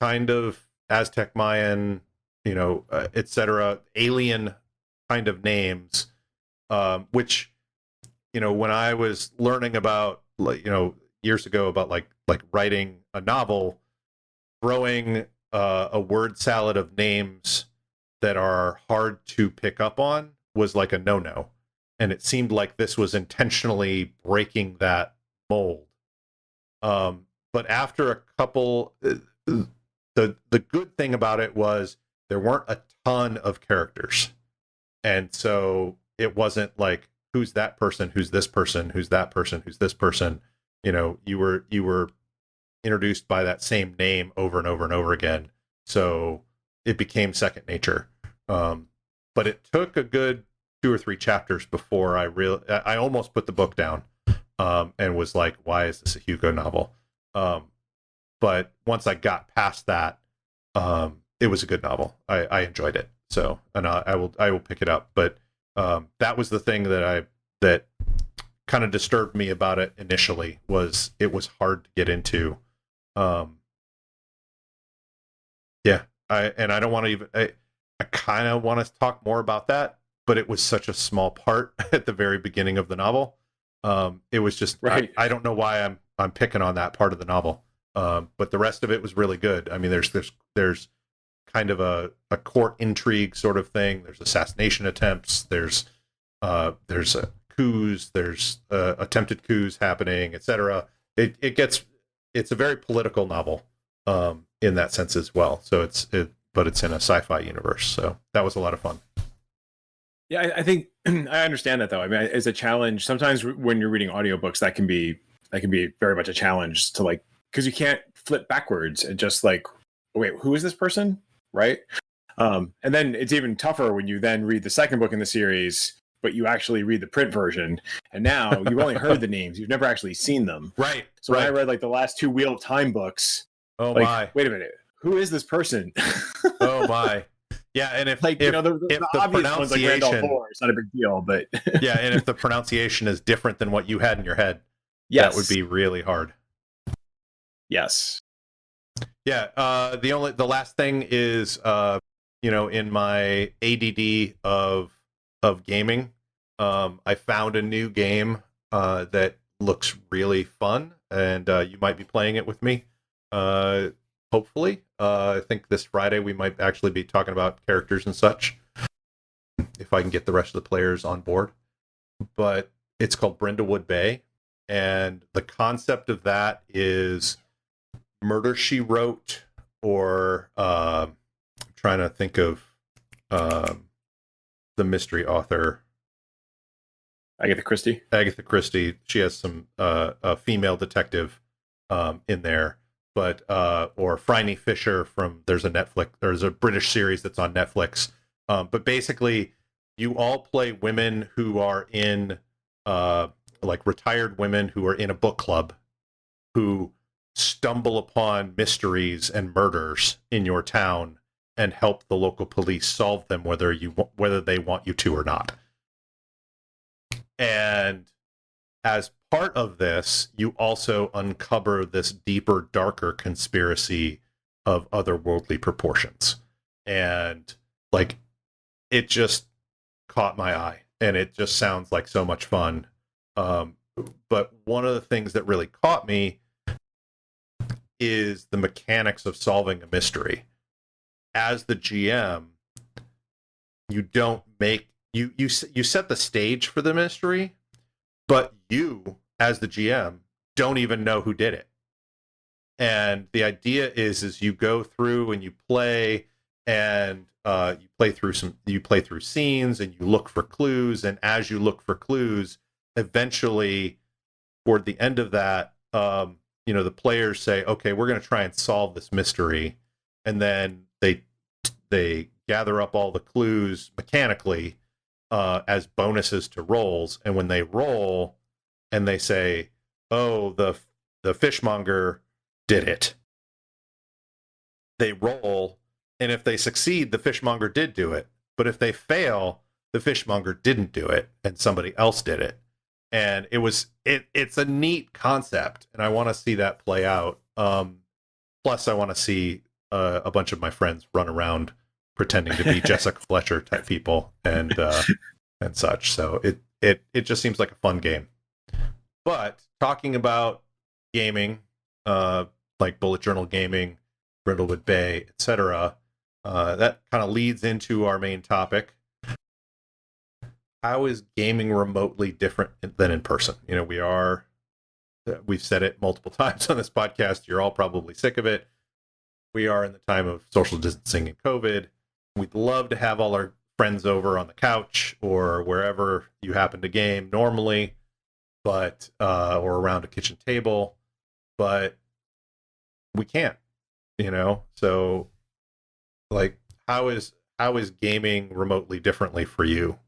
kind of Aztec Mayan, etc., alien kind of names, which, when I was learning about, years ago about like writing a novel, throwing a word salad of names that are hard to pick up on was like a no-no. And it seemed like this was intentionally breaking that mold. But after a couple, the good thing about it was there weren't a ton of characters. And so it wasn't like, who's that person, who's this person, who's that person, who's this person. You know, you were introduced by that same name over and over and over again. So it became second nature. But it took a good 2 or 3 chapters before I almost put the book down, and was like, why is this a Hugo novel? But once I got past that, it was a good novel. I enjoyed it. So, and I will pick it up. But that was the thing that kind of disturbed me about it initially, was it was hard to get into. Yeah, I don't want to even. I kind of want to talk more about that, but it was such a small part at the very beginning of the novel. It was just right. I don't know why I'm picking on that part of the novel. But the rest of it was really good. I mean, there's kind of a court intrigue sort of thing. There's assassination attempts. There's coups. There's attempted coups happening, etc. It's a very political novel in that sense as well. So but it's in a sci-fi universe. So that was a lot of fun. Yeah, I think I understand that though. I mean, it's a challenge. Sometimes when you're reading audiobooks, that can be very much a challenge to, like, because you can't flip backwards and just like, wait, who is this person? Right. And then it's even tougher when you then read the second book in the series, but you actually read the print version. And now you've only heard the names. You've never actually seen them. Right. So when I read like the last 2 Wheel of Time books, oh like, my, wait a minute, who is this person? Oh my. Yeah, and if like, if, you know, the obvious ones like Randolph Moore, it's not a big deal, but yeah, and if the pronunciation is different than what you had in your head, yes, that would be really hard. Yes. Yeah. The last thing is, in my ADD of gaming, I found a new game that looks really fun, and you might be playing it with me. Hopefully, I think this Friday we might actually be talking about characters and such, if I can get the rest of the players on board. But it's called Brindlewood Bay, and the concept of that is Murder, She Wrote, or I'm trying to think of the mystery author. Agatha Christie. She has some a female detective in there. But or Phryne Fisher there's a British series that's on Netflix. But basically, you all play women who are in like retired women who are in a book club, who stumble upon mysteries and murders in your town and help the local police solve them, whether they want you to or not. And as part of this, you also uncover this deeper, darker conspiracy of otherworldly proportions. And like, it just caught my eye, and it just sounds like so much fun. But one of the things that really caught me is the mechanics of solving a mystery. As the GM, you don't make you set the stage for the mystery, but you, as the GM, don't even know who did it. And the idea is you go through and you play, and you play through scenes, and you look for clues. And as you look for clues, eventually, toward the end of that, the players say, "Okay, we're going to try and solve this mystery," and then they gather up all the clues mechanically as bonuses to rolls. And when they roll, and they say, "Oh, the fishmonger did it," they roll, and if they succeed, the fishmonger did do it. But if they fail, the fishmonger didn't do it, and somebody else did it. And it's a neat concept, and I want to see that play out. Plus, I want to see a bunch of my friends run around pretending to be Jessica Fletcher type people and such. So it just seems like a fun game. But talking about gaming, like bullet journal gaming, Brindlewood Bay, etc. That kind of leads into our main topic. How is gaming remotely different than in person? We've said it multiple times on this podcast. You're all probably sick of it. We are in the time of social distancing and COVID. We'd love to have all our friends over on the couch or wherever you happen to game normally, but or around a kitchen table, but we can't, So, like, how is gaming remotely differently for you?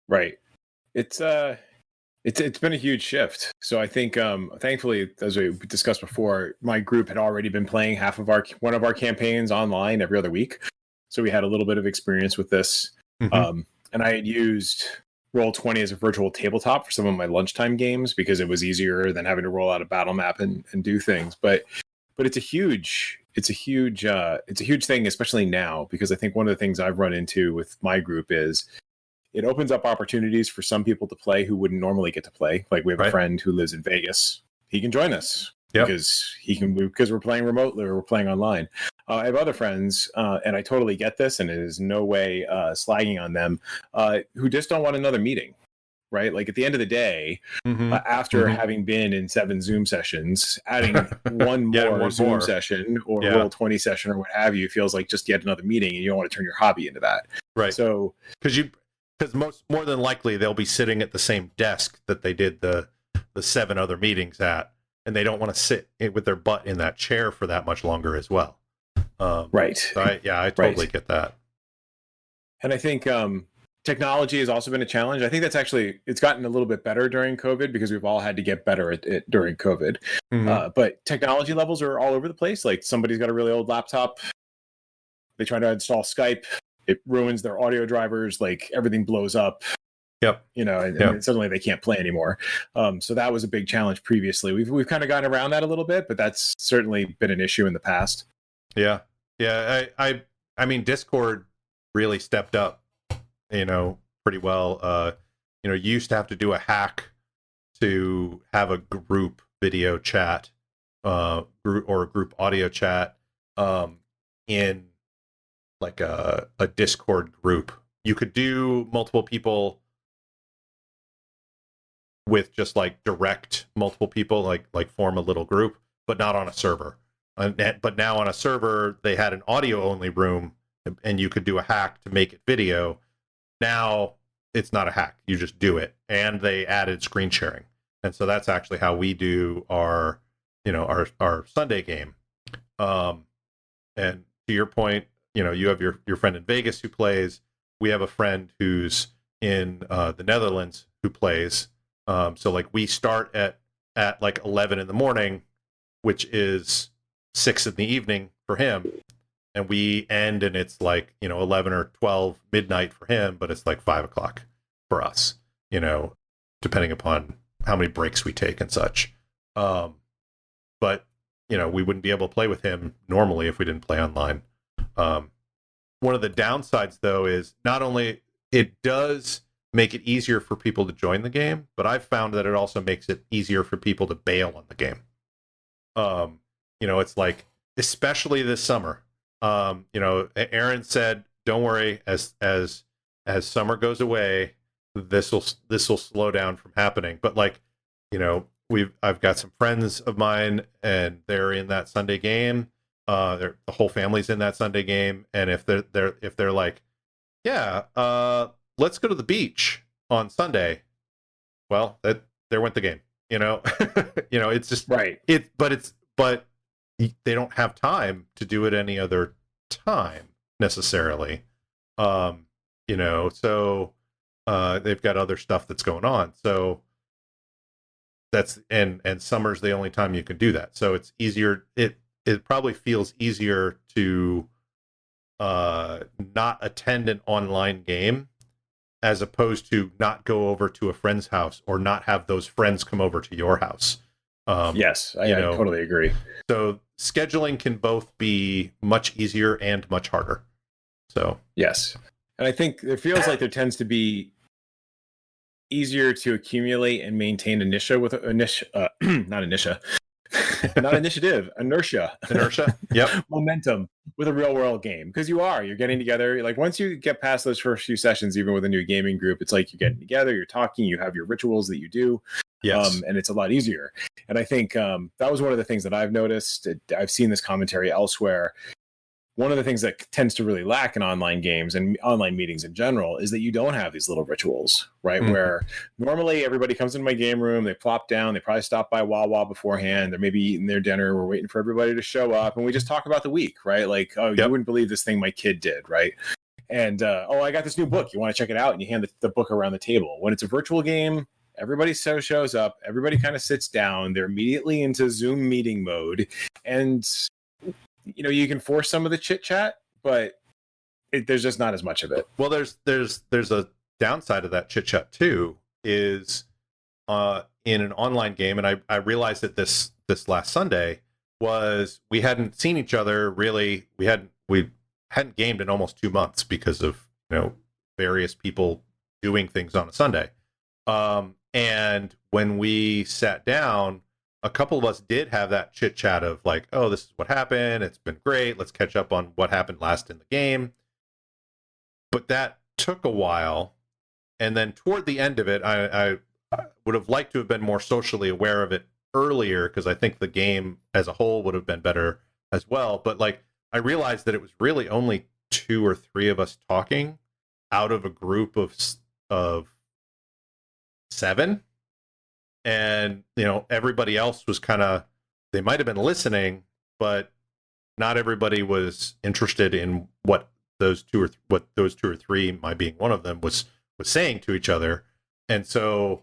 Right. It's been a huge shift. So I think, thankfully, as we discussed before, my group had already been playing one of our campaigns online every other week. So we had a little bit of experience with this. Mm-hmm. And I had used Roll20 as a virtual tabletop for some of my lunchtime games because it was easier than having to roll out a battle map and do things. But it's a huge thing, especially now, because I think one of the things I've run into with my group is it opens up opportunities for some people to play who wouldn't normally get to play. Like we have a friend who lives in Vegas. He can join us because we're playing remotely or we're playing online. I have other friends, and I totally get this, and it is no way slagging on them, who just don't want another meeting, right? Like at the end of the day, after having been in 7 Zoom sessions, adding one more Zoom session or Roll20 session or what have you feels like just yet another meeting, and you don't want to turn your hobby into that. Right. So because more than likely they'll be sitting at the same desk that they did the 7 other meetings at, and they don't want to sit with their butt in that chair for that much longer as well. Right. So I totally get that. And I think technology has also been a challenge. I think it's gotten a little bit better during COVID because we've all had to get better at it during COVID. But technology levels are all over the place. Like somebody's got a really old laptop. They try to install Skype. It ruins their audio drivers. Like everything blows up. Yep. And suddenly they can't play anymore. So that was a big challenge previously. We've kind of gotten around that a little bit, but that's certainly been an issue in the past. Yeah. I mean, Discord really stepped up, pretty well. You used to have to do a hack to have a group video chat, or a group audio chat, in like a Discord group. You could do multiple people with just like direct multiple people, like form a little group, but not on a server. But now on a server, they had an audio only room, and you could do a hack to make it video. Now it's not a hack; you just do it, and they added screen sharing, and so that's actually how we do our Sunday game. And to your point, you have your friend in Vegas who plays. We have a friend who's in the Netherlands who plays. So like we start at like 11 in the morning, which is 6 in the evening for him, and we end and it's like 11 or 12 midnight for him, but it's like 5 o'clock for us, depending upon how many breaks we take and such. But we wouldn't be able to play with him normally if we didn't play online. One of the downsides though is not only it does make it easier for people to join the game, but I've found that it also makes it easier for people to bail on the game. It's like, especially this summer, Aaron said, don't worry, as summer goes away, this will slow down from happening. But like, I've got some friends of mine and they're in that Sunday game. The whole family's in that Sunday game. And if they're like, let's go to the beach on Sunday. Well, there went the game. It's just right. But they don't have time to do it any other time necessarily. So they've got other stuff that's going on. So that's and summer's the only time you can do that. So it's easier. It probably feels easier to not attend an online game as opposed to not go over to a friend's house or not have those friends come over to your house. Yes, I totally agree. So scheduling can both be much easier and much harder. So yes, and I think it feels like there tends to be easier to accumulate and maintain not initia. Not initiative, inertia. Yep. Momentum with a real world game, because you're getting together. Like once you get past those first few sessions, even with a new gaming group, it's like you're getting together, you're talking, you have your rituals that you do. Yes. And it's a lot easier. And I think that was one of the things that I've noticed. I've seen this commentary elsewhere. One of the things that tends to really lack in online games and online meetings in general is that you don't have these little rituals, right? Mm-hmm. Where normally everybody comes into my game room, they plop down, they probably stop by Wawa beforehand, they're maybe eating their dinner, we're waiting for everybody to show up, and we just talk about the week, right? Like, oh, you wouldn't believe this thing my kid did, right? And, oh, I got this new book, you want to check it out? And you hand the book around the table. When it's a virtual game, everybody shows up, everybody kind of sits down, they're immediately into Zoom meeting mode, and you can force some of the chit chat, but there's just not as much of it. Well, there's a downside of that chit chat too, is in an online game, and I realized that this last Sunday was we hadn't seen each other really. We hadn't gamed in almost 2 months because of various people doing things on a Sunday. And when we sat down, a couple of us did have that chit chat of like, oh, this is what happened. It's been great. Let's catch up on what happened last in the game. But that took a while. And then toward the end of it, I would have liked to have been more socially aware of it earlier, because I think the game as a whole would have been better as well. But like, I realized that it was really only 2 or 3 of us talking out of a group of 7. And everybody else was they might have been listening, but not everybody was interested in what those 2 or 3, my being one of them, was saying to each other. And so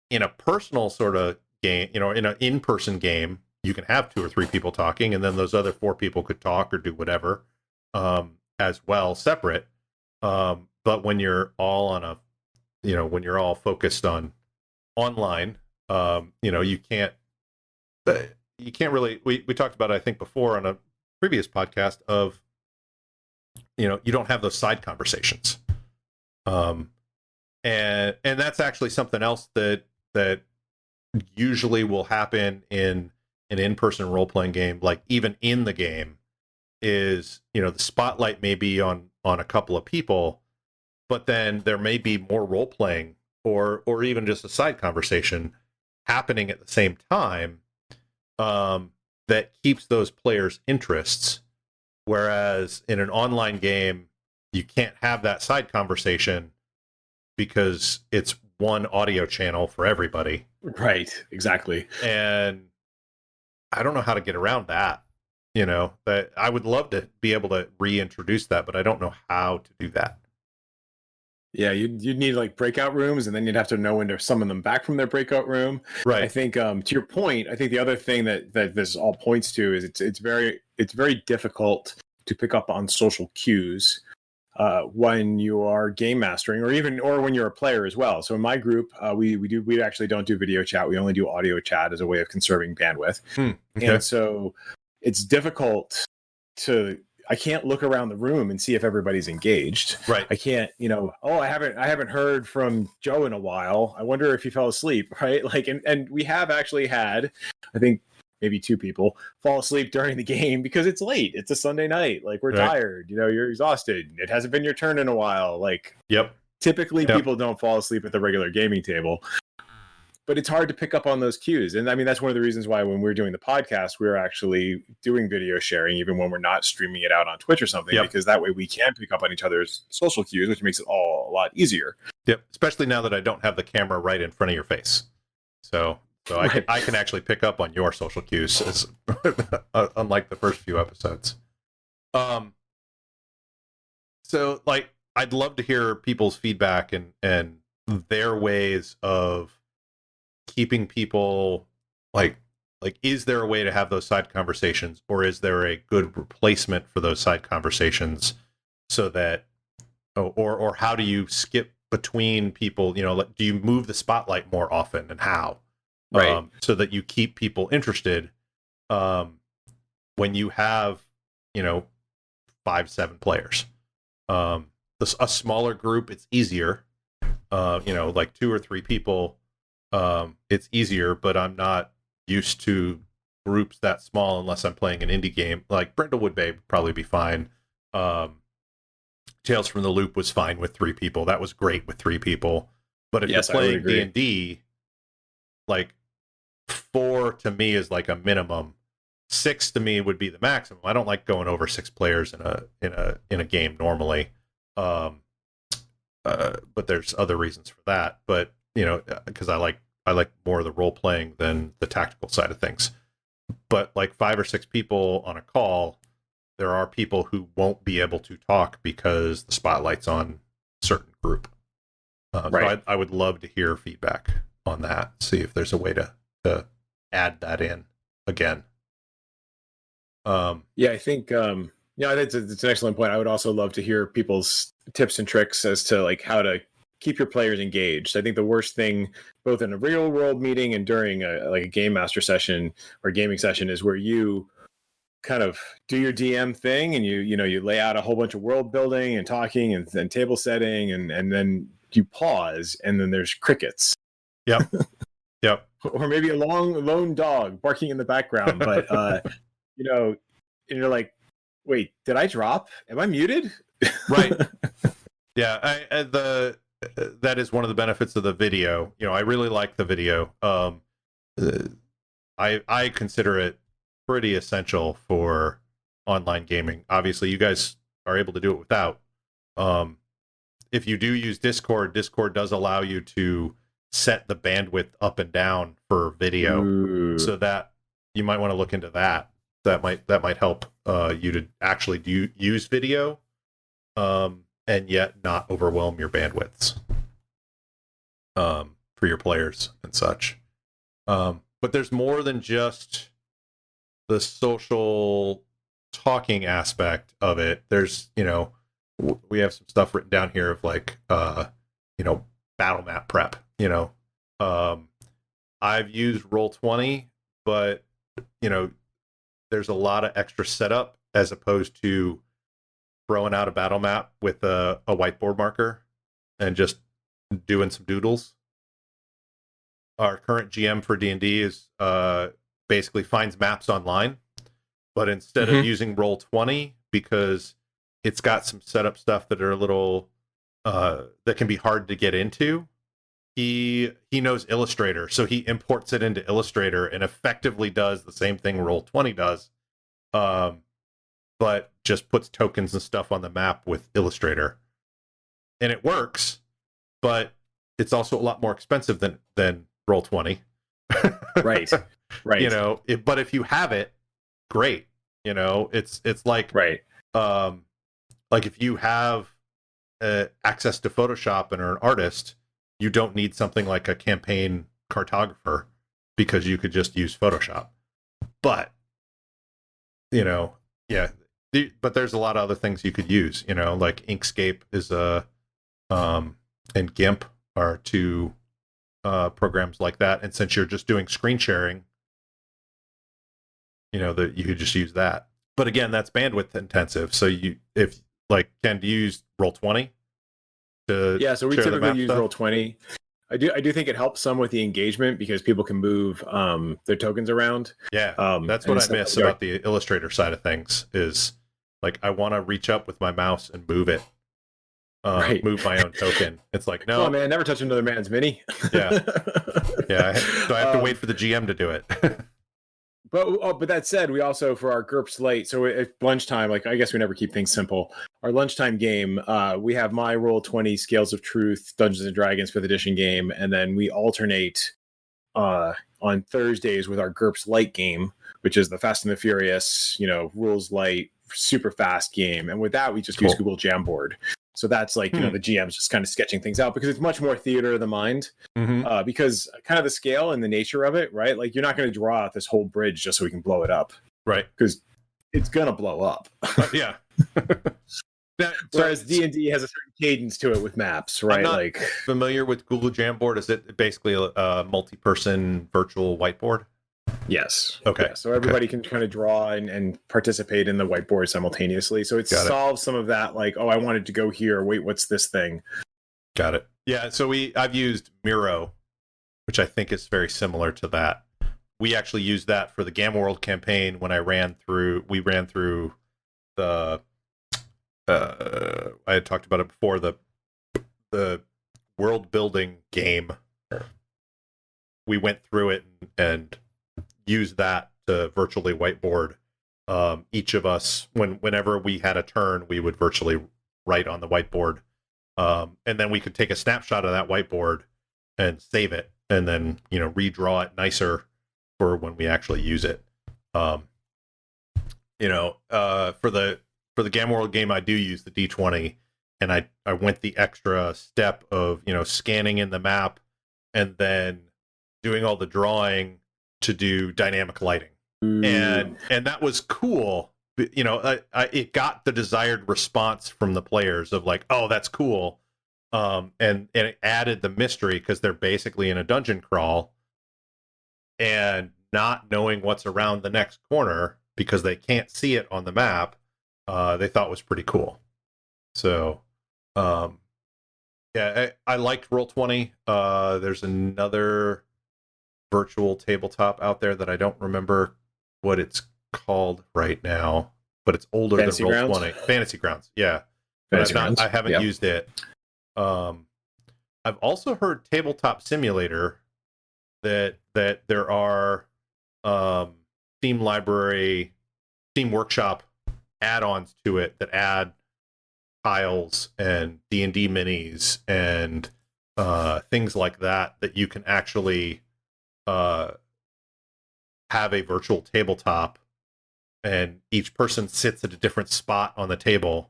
in a personal sort of game, in an in-person game, you can have 2 or 3 people talking, and then those other 4 people could talk or do whatever as well, separate. But when you're all on when you're all focused on online, you can't really, we talked about it, I think, before on a previous podcast of, you don't have those side conversations. And that's actually something else that usually will happen in an in-person role-playing game, like even in the game, is, the spotlight may be on a couple of people, but then there may be more role-playing or even just a side conversation happening at the same time that keeps those players' interests. Whereas in an online game, you can't have that side conversation because it's one audio channel for everybody. Right, exactly. And I don't know how to get around that. That I would love to be able to reintroduce that, but I don't know how to do that. Yeah, you'd need like breakout rooms, and then you'd have to know when to summon them back from their breakout room. Right. I think to your point, I think the other thing that this all points to is it's very difficult to pick up on social cues when you are game mastering, or when you're a player as well. So in my group, we actually don't do video chat. We only do audio chat as a way of conserving bandwidth. Okay. And so it's difficult I can't look around the room and see if everybody's engaged. Right. I can't, I haven't heard from Joe in a while. I wonder if he fell asleep, right? Like, and we have actually had, I think, maybe 2 people fall asleep during the game because it's late. It's a Sunday night. Like, we're tired, you're exhausted. It hasn't been your turn in a while. Like, typically people don't fall asleep at the regular gaming table. But it's hard to pick up on those cues. And I mean, that's one of the reasons why when we're doing the podcast, we're actually doing video sharing, even when we're not streaming it out on Twitch or something, because that way we can pick up on each other's social cues, which makes it all a lot easier. Yep. Especially now that I don't have the camera right in front of your face. So right. I can actually pick up on your social cues, unlike the first few episodes. So like, I'd love to hear people's feedback and their ways of keeping people like is there a way to have those side conversations, or is there a good replacement for those side conversations, so that or how do you skip between people? Do you move the spotlight more often, and how, right, so that you keep people interested when you have 5-7 players. A smaller group, it's easier, like 2 or 3 people. It's easier, but I'm not used to groups that small unless I'm playing an indie game. Like Brindlewood Bay would probably be fine. Tales from the Loop was fine with 3 people. That was great with 3 people. But if you're playing D&D, like 4 to me is like a minimum. 6 to me would be the maximum. I don't like going over 6 players in a game normally. But there's other reasons for that. But because I like more of the role playing than the tactical side of things. But like 5 or 6 people on a call, there are people who won't be able to talk because the spotlight's on a certain group. So I would love to hear feedback on that. See if there's a way to add that in again. I think it's an excellent point. I would also love to hear people's tips and tricks as to like how to keep your players engaged. I think the worst thing, both in a real world meeting and during a game master session or gaming session, is where you kind of do your DM thing and you lay out a whole bunch of world building and talking and table setting and then you pause and then there's crickets. Yep. Or maybe a lone dog barking in the background, but and you're like, wait, did I drop? Am I muted? Right. Yeah, that is one of the benefits of the video. I really like the video. I consider it pretty essential for online gaming. Obviously, you guys are able to do it without. If you do use Discord does allow you to set the bandwidth up and down for video. Ooh. So that you might want to look into that. That might help you to actually use video, and yet not overwhelm your bandwidths for your players and such. But there's more than just the social talking aspect of it. There's we have some stuff written down here of like battle map prep. I've used Roll20, but there's a lot of extra setup as opposed to throwing out a battle map with a whiteboard marker and just doing some doodles. Our current GM for D&D is basically finds maps online, but instead of using Roll20, because it's got some setup stuff that are a little that can be hard to get into, he knows Illustrator, so he imports it into Illustrator and effectively does the same thing Roll20 does, but just puts tokens and stuff on the map with Illustrator, and it works, but it's also a lot more expensive than Roll20. Right. But if you have it, great. It's like like if you have access to Photoshop and are an artist, you don't need something like a campaign cartographer because you could just use Photoshop. But but there's a lot of other things you could use. Like Inkscape is and GIMP are 2 programs like that. And since you're just doing screen sharing, that you could just use that. But again, that's bandwidth intensive. So Ken, do you use Roll20? So we typically use Roll20. I do think it helps some with the engagement because people can move their tokens around. Yeah, that's what I miss about the Illustrator side of things is like I want to reach up with my mouse and move it. Move my own token. It's like, no. Oh man, never touch another man's mini. Yeah. So I have to wait for the GM to do it. But that said, we also, for our GURPS Lite, so at lunchtime, like I guess we never keep things simple. Our lunchtime game, we have my Roll20 Scales of Truth Dungeons and Dragons 5th edition game, and then we alternate on Thursdays with our GURPS Lite game, which is the Fast and the Furious, rules light, super fast game. And with that, we just use Google Jamboard. So that's like, the GM's just kind of sketching things out because it's much more theater of the mind because kind of the scale and the nature of it, right? Like you're not going to draw out this whole bridge just so we can blow it up. Right. Because it's going to blow up. Yeah. Whereas D&D has a certain cadence to it with maps, right? I'm not familiar with Google Jamboard. Is it basically a multi-person virtual whiteboard? Yes. Okay. Yeah, so everybody can kind of draw and participate in the whiteboard simultaneously. So it solves some of that, like, oh, I wanted to go here. Wait, what's this thing? Got it. Yeah. So I've used Miro, which I think is very similar to that. we actually used that for the Gamma World campaign when we ran through the I had talked about it before, the world building game. We went through it and used that to virtually whiteboard. Each of us, whenever we had a turn, we would virtually write on the whiteboard, and then we could take a snapshot of that whiteboard and save it, and then redraw it nicer for when we actually use it. For the Gamma World game, I do use the D20, and I went the extra step of scanning in the map and then doing all the drawing to do dynamic lighting. And that was cool. It got the desired response from the players of like, oh, that's cool. And it added the mystery because they're basically in a dungeon crawl and not knowing what's around the next corner because they can't see it on the map. They thought was pretty cool. So, I liked Roll20. There's another virtual tabletop out there that I don't remember what it's called right now, but it's older than Roll20. Fantasy Grounds, yeah. I haven't used it. I've also heard Tabletop Simulator that there are Steam Library, Steam Workshop add-ons to it that add tiles and D&D minis and things like that you can actually have a virtual tabletop, and each person sits at a different spot on the table,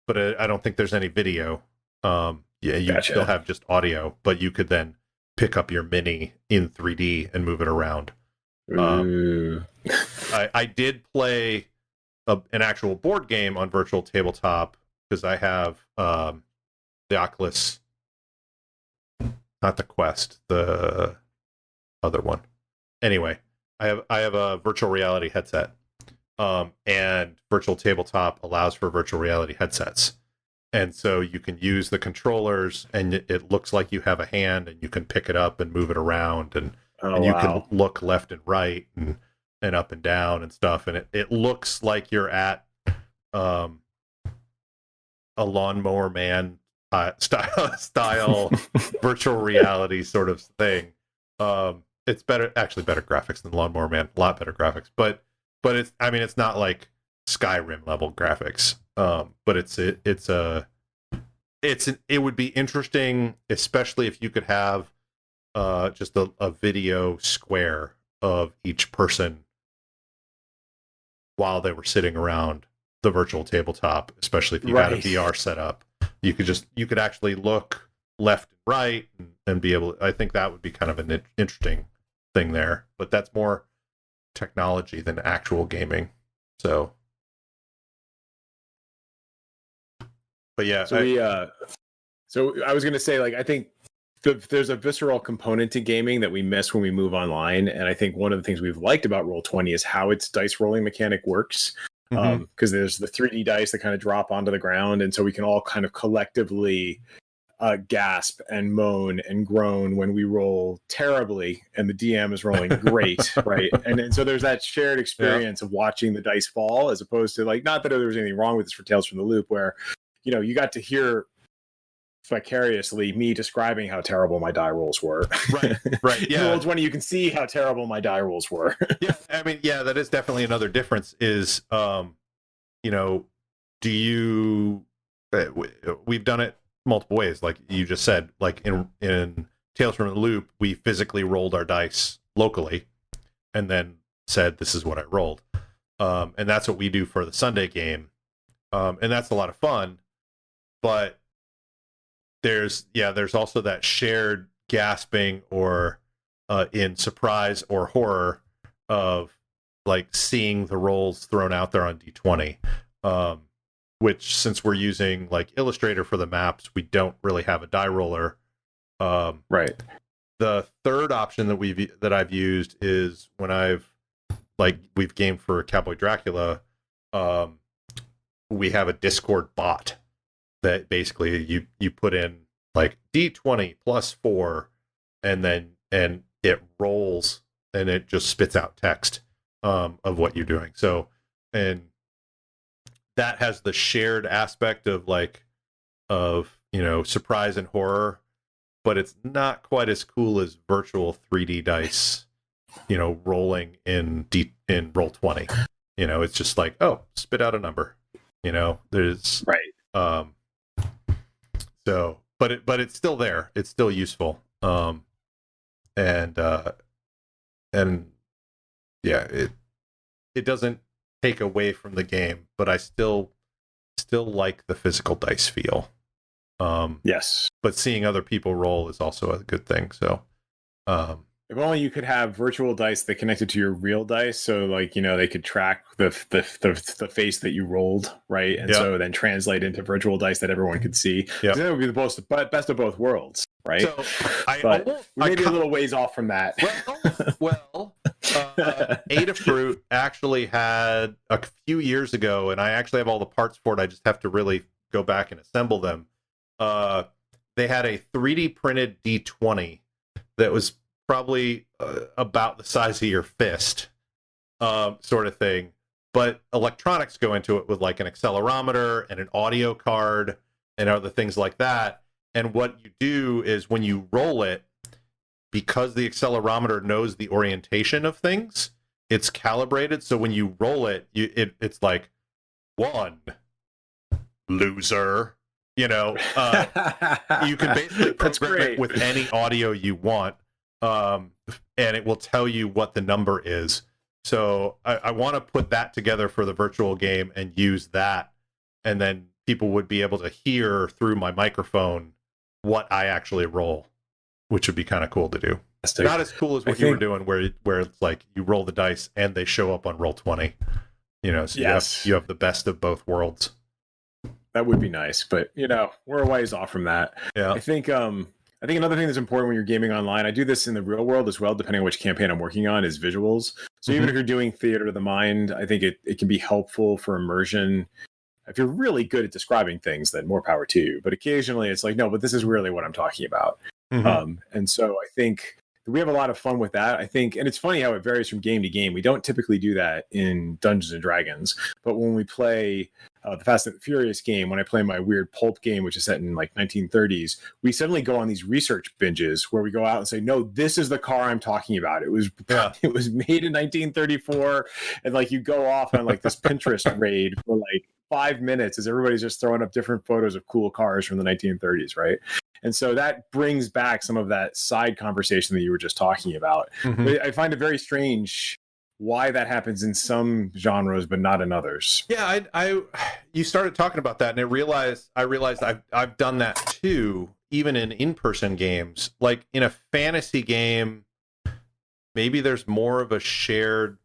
but I don't think there's any video. You still have just audio, but you could then pick up your mini in 3D and move it around. I did play an actual board game on virtual tabletop because I have the Oculus, not the Quest, the other one. Anyway, I have a virtual reality headset, and virtual tabletop allows for virtual reality headsets, and so you can use the controllers, and it looks like you have a hand, and you can pick it up and move it around, and you can look left and right and up and down and stuff, and it looks like you're at a Lawnmower Man style virtual reality sort of thing. It's better graphics than Lawnmower Man, a lot better graphics, but it's not like Skyrim level graphics. But it would be interesting, especially if you could have just a video square of each person while they were sitting around the virtual tabletop, especially if you had a VR setup. You could actually look left and right and be able to, I think that would be kind of an interesting thing there, but that's more technology than actual gaming. So but yeah, so I was going to say, like, I think there's a visceral component to gaming that we miss when we move online, and I think one of the things we've liked about Roll20 is how its dice rolling mechanic works. Because there's the 3D dice that kind of drop onto the ground, and so we can all kind of collectively gasp and moan and groan when we roll terribly and the DM is rolling great, right? And so there's that shared experience of watching the dice fall, as opposed to, like, not that there was anything wrong with this for Tales from the Loop, where you got to hear vicariously me describing how terrible my die rolls were. Right. Yeah. Roll20, you can see how terrible my die rolls were. Yeah, I mean, yeah, that is definitely another difference. Is do you? We've done it multiple ways, like you just said. Like in Tales from the Loop, we physically rolled our dice locally, and then said, "This is what I rolled," and that's what we do for the Sunday game, and that's a lot of fun. But there's also that shared gasping or in surprise or horror of, like, seeing the rolls thrown out there on D20, which, since we're using like Illustrator for the maps, we don't really have a die roller. Right. The third option that I've used is when we've gamed for Cowboy Dracula, we have a Discord bot that basically you put in like D20 +4, and it rolls and it just spits out text of what you're doing. So, and that has the shared aspect of surprise and horror, but it's not quite as cool as virtual 3D dice, rolling in Roll20. It's just like, oh, spit out a number. There's right. So, but it's still there. It's still useful. And yeah, it doesn't take away from the game, but I still like the physical dice feel. Yes, but seeing other people roll is also a good thing. So, if only you could have virtual dice that connected to your real dice, so they could track the face that you rolled, right? And so then translate into virtual dice that everyone could see. Yeah, that would be the best of both worlds, right? So we may be a little ways off from that. Well, Adafruit actually had a few years ago, and I actually have all the parts for it. I just have to really go back and assemble them. They had a 3D printed D20 that was probably about the size of your fist, sort of thing. But electronics go into it with like an accelerometer and an audio card and other things like that. And what you do is when you roll it, because the accelerometer knows the orientation of things, it's calibrated. So when you roll it, it's like 1 loser. You can basically program it with any audio you want. And it will tell you what the number is. So I want to put that together for the virtual game and use that, and then people would be able to hear through my microphone what I actually roll, which would be kind of cool to do. Not as cool as what you were doing, where it's like you roll the dice and they show up on Roll20. So you have the best of both worlds. That would be nice, but we're a ways off from that. Yeah, I think another thing that's important when you're gaming online, I do this in the real world as well, depending on which campaign I'm working on, is visuals. So even if you're doing theater of the mind, I think it can be helpful for immersion. If you're really good at describing things, then more power to you. But occasionally it's like, no, but this is really what I'm talking about. And so I think we have a lot of fun with that. I think, and it's funny how it varies from game to game. We don't typically do that in Dungeons and Dragons, but when we play the Fast and Furious game, when I play my weird pulp game, which is set in like 1930s, we suddenly go on these research binges where we go out and say, no, this is the car I'm talking about. It was made in 1934. And like you go off on like this Pinterest raid for like 5 minutes as everybody's just throwing up different photos of cool cars from the 1930s, right? And so that brings back some of that side conversation that you were just talking about. But I find it very strange why that happens in some genres but not in others. Yeah, you started talking about that, and I realized I've done that too, even in in-person games. Like in a fantasy game, maybe there's more of a shared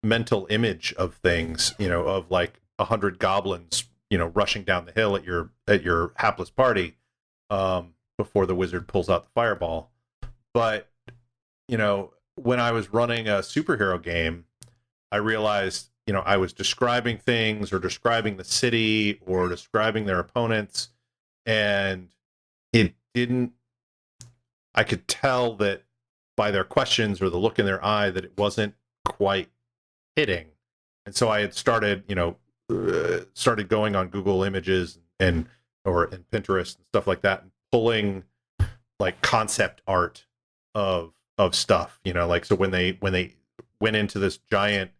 mental image of things, of like 100 goblins, rushing down the hill at your hapless party before the wizard pulls out the fireball. But when I was running a superhero game, I realized, I was describing things or describing the city or describing their opponents, and I could tell that by their questions or the look in their eye that it wasn't quite hitting. And so I had started going on Google Images and Pinterest and stuff like that, and pulling like concept art of stuff, so when they went into this giant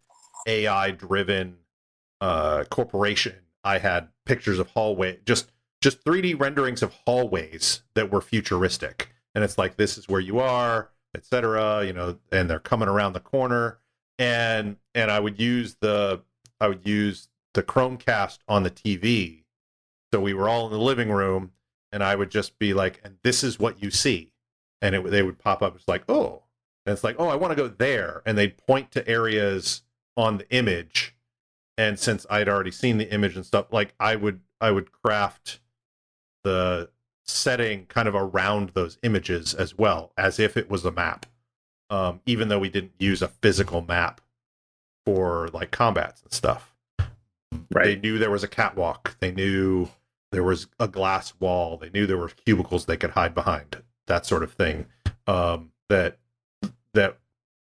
AI driven corporation, I had pictures of hallway, just 3D renderings of hallways that were futuristic, and it's like, this is where you are, etc. And they're coming around the corner, and I would use the Chromecast on the TV, so we were all in the living room, and I would just be like, and this is what you see. And they would pop up. It's like, oh, and it's like, oh, I want to go there. And they'd point to areas on the image. And since I'd already seen the image and stuff, like I would craft the setting kind of around those images as well, as if it was a map. Even though we didn't use a physical map for like combats and stuff. Right. They knew there was a catwalk. They knew there was a glass wall. They knew there were cubicles they could hide behind. That sort of thing. that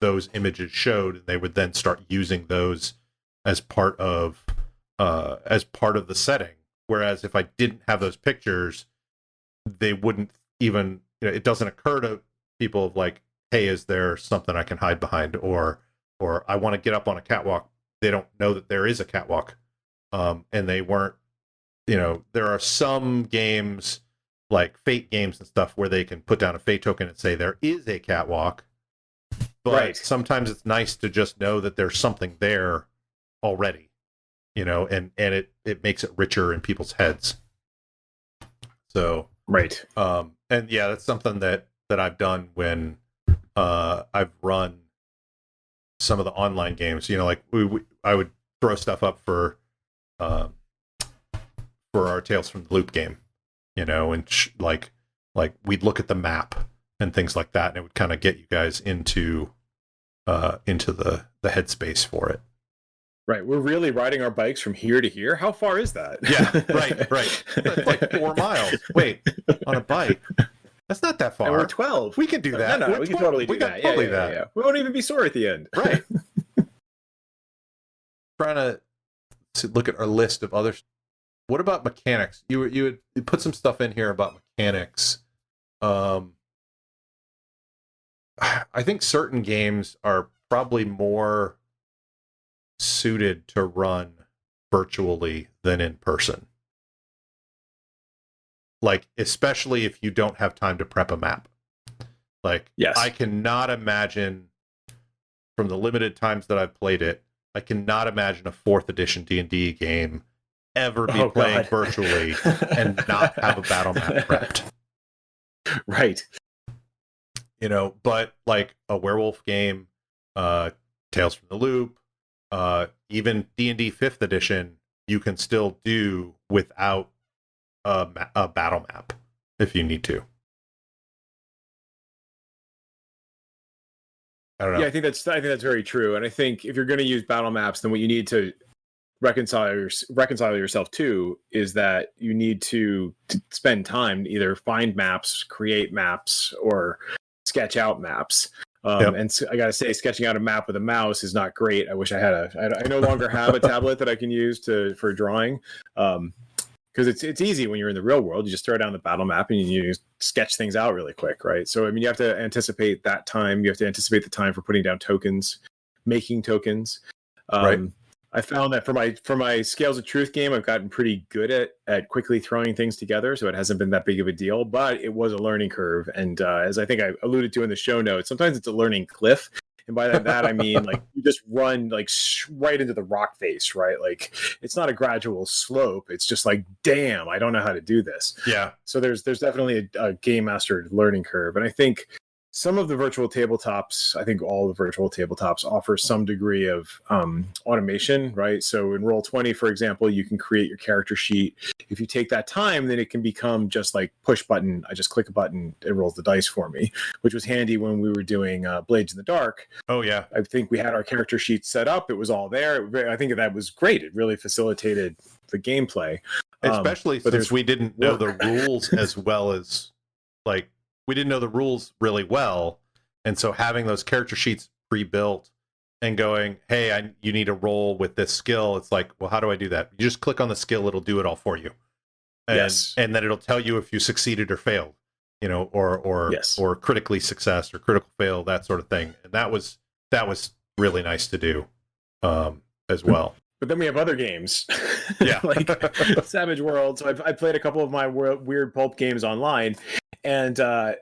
those images showed, and they would then start using those as part of the setting. Whereas if I didn't have those pictures, they wouldn't even, it doesn't occur to people of like, hey, is there something I can hide behind, or I want to get up on a catwalk. They don't know that there is a catwalk, and they weren't. There are some games like Fate games and stuff where they can put down a Fate token and say there is a catwalk, but sometimes it's nice to just know that there's something there already, and it makes it richer in people's heads. So and yeah, that's something that I've done when I've run some of the online games. Like I would throw stuff up for our Tales from the Loop game, and like we'd look at the map and things like that, and it would kind of get you guys into the headspace for it. Right, we're really riding our bikes from here to here. How far is that? Yeah, right. That's like 4 miles. Wait, on a bike? That's not that far. And we're 12. We can do that. No, we can totally do that. Yeah. We won't even be sore at the end. Right. Trying to look at our list of others. What about mechanics? You put some stuff in here about mechanics. I think certain games are probably more suited to run virtually than in person. Like, especially if you don't have time to prep a map. Like, yes. I cannot imagine, from the limited times that I've played it, I cannot imagine a 4th edition D&D game ever be playing virtually and not have a battle map prepped. Right. But like a werewolf game, Tales from the Loop, even D&D 5th edition, you can still do without a battle map if you need to. I don't know. Yeah, I think that's very true. And I think if you're going to use battle maps, then what you need to reconcile yourself to is that you need to spend time to either find maps, create maps, or sketch out maps. And so I gotta say, sketching out a map with a mouse is not great. I wish I had I no longer have a tablet that I can use for drawing, because it's easy when you're in the real world. You just throw down the battle map and you sketch things out really quick, right? So I mean, you have to anticipate that time. You have to anticipate the time for putting down tokens, making tokens. Right. I found that for my Scales of Truth game, I've gotten pretty good at quickly throwing things together, so it hasn't been that big of a deal, but it was a learning curve. And as I think I alluded to in the show notes, sometimes it's a learning cliff. And by that I mean, like, you just run like right into the rock face, right? Like, it's not a gradual slope. It's just like, damn, I don't know how to do this. Yeah. So there's definitely a game master learning curve. And I think some of the virtual tabletops, I think all the virtual tabletops offer some degree of automation, right? So in Roll20, for example, you can create your character sheet. If you take that time, then it can become just like push button. I just click a button, it rolls the dice for me, which was handy when we were doing Blades in the Dark. Oh, yeah. I think we had our character sheet set up. It was all there. I think that was great. It really facilitated the gameplay. Especially since we didn't know the rules as well as, like, we didn't know the rules really well, and so having those character sheets pre-built and going, hey, you need to roll with this skill, it's like, well, how do I do that? You just click on the skill, it'll do it all for you. And then it'll tell you if you succeeded or failed, or critically success or critical fail, that sort of thing. And that was really nice to do as well. But then we have other games, like Savage Worlds. So I played a couple of my weird pulp games online, and I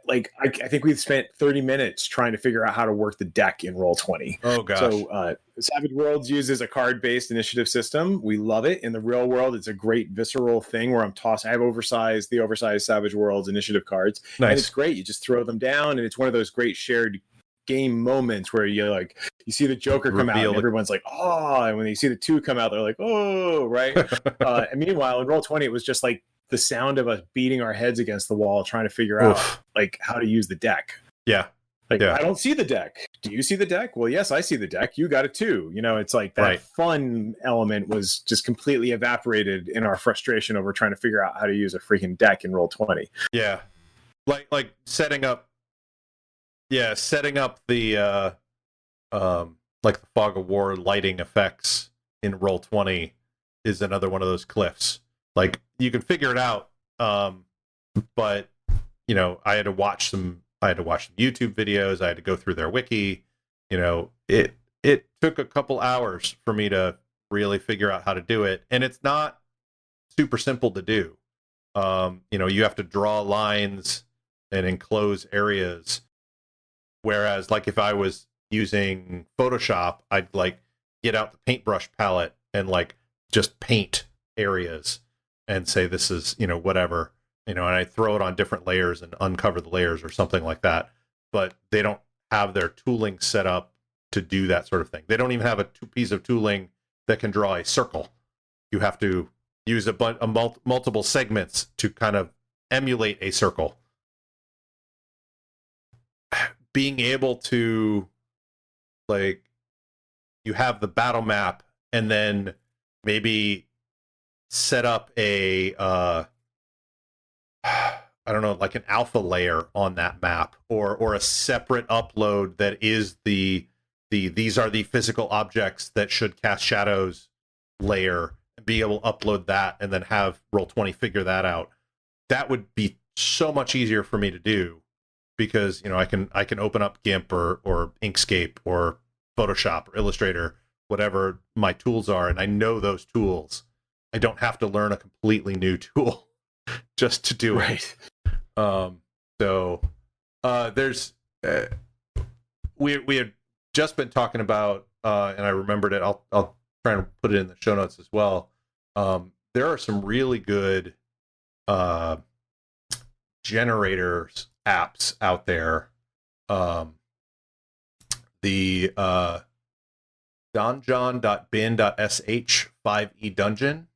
think we've spent 30 minutes trying to figure out how to work the deck in Roll20. Oh gosh! So Savage Worlds uses a card-based initiative system. We love it. In the real world, it's a great visceral thing where I have the oversized Savage Worlds initiative cards, nice. And it's great. You just throw them down, and it's one of those great shared game moments where you see the Joker come out and everyone's like, oh, and when you see the 2 come out, they're like, oh, right. And meanwhile in Roll20, it was just like the sound of us beating our heads against the wall trying to figure out like how to use the deck. I don't see the deck. Do you see the deck? Well, yes, I see the deck. You got it too. It's like that fun element was just completely evaporated in our frustration over trying to figure out how to use a freaking deck in Roll20. Yeah, like setting up Yeah, setting up the like the fog of war lighting effects in Roll20 is another one of those cliffs. Like you can figure it out, but you know, I had to watch some YouTube videos. I had to go through their wiki. You know, it took a couple hours for me to really figure out how to do it, and it's not super simple to do. You know, you have to draw lines and enclose areas. Whereas, like, if I was using Photoshop, I'd like get out the paintbrush palette and like just paint areas and say this is, you know, whatever, you know, and I throw it on different layers and uncover the layers or something like that. But they don't have their tooling set up to do that sort of thing. They don't even have a piece of tooling that can draw a circle. You have to use multiple segments to kind of emulate a circle. Being able to, like, you have the battle map and then maybe set up a I don't know, like an alpha layer on that map, or a separate upload that is the these are the physical objects that should cast shadows layer, and be able to upload that and then have Roll20 figure that out. That would be so much easier for me to do, because, you know, I can open up GIMP or Inkscape or Photoshop or Illustrator, whatever my tools are, and I know those tools. I don't have to learn a completely new tool just to do it. So there's we had just been talking about, and I remembered it. I'll try and put it in the show notes as well. There are some really good generators apps out there. The donjon.bin.sh 5e dungeon,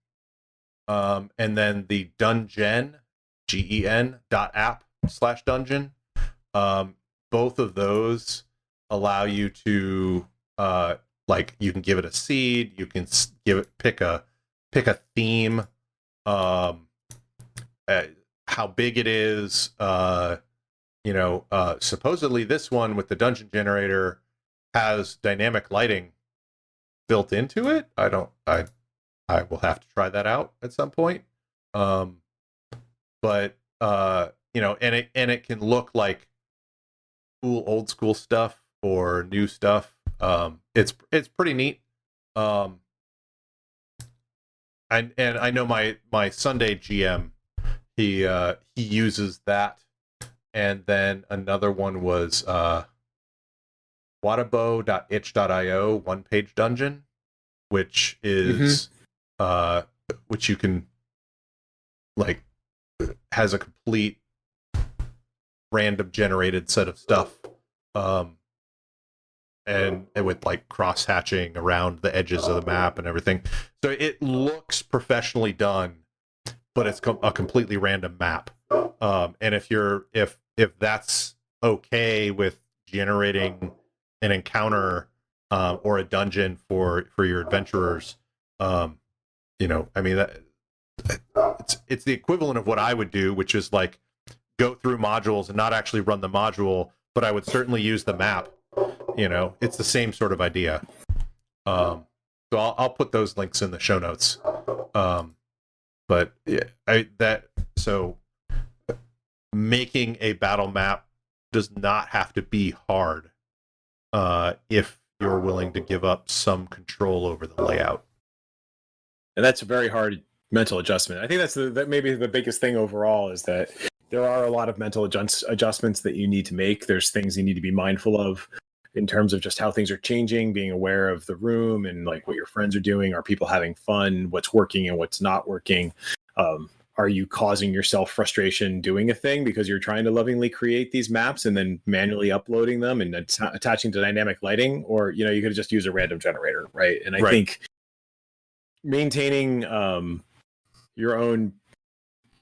and then the dungeon GEN.app/dungeon. Both of those allow you to like, you can give it a seed, you can pick a theme, how big it is, you know, supposedly this one with the dungeon generator has dynamic lighting built into it. I will have to try that out at some point. But you know, and it can look like cool old school stuff or new stuff. It's pretty neat. And I know my Sunday GM, he uses that. And then another one was Wadabo.itch.io one page dungeon, which is which you can, like, has a complete random generated set of stuff, and with like cross hatching around the edges of the map and everything. So it looks professionally done, but it's a completely random map. And if that's okay with generating an encounter or a dungeon for your adventurers, you know, I mean, it's the equivalent of what I would do, which is like go through modules and not actually run the module, but I would certainly use the map. You know, it's the same sort of idea. So I'll put those links in the show notes. But yeah, so making a battle map does not have to be hard if you're willing to give up some control over the layout. And that's a very hard mental adjustment. I think that's that maybe the biggest thing overall, is that there are a lot of mental adjustments that you need to make. There's things you need to be mindful of in terms of just how things are changing, being aware of the room and like what your friends are doing. Are people having fun? What's working and what's not working? Are you causing yourself frustration doing a thing because you're trying to lovingly create these maps and then manually uploading them and attaching to dynamic lighting? Or, you know, you could just use a random generator, right? And I think maintaining your own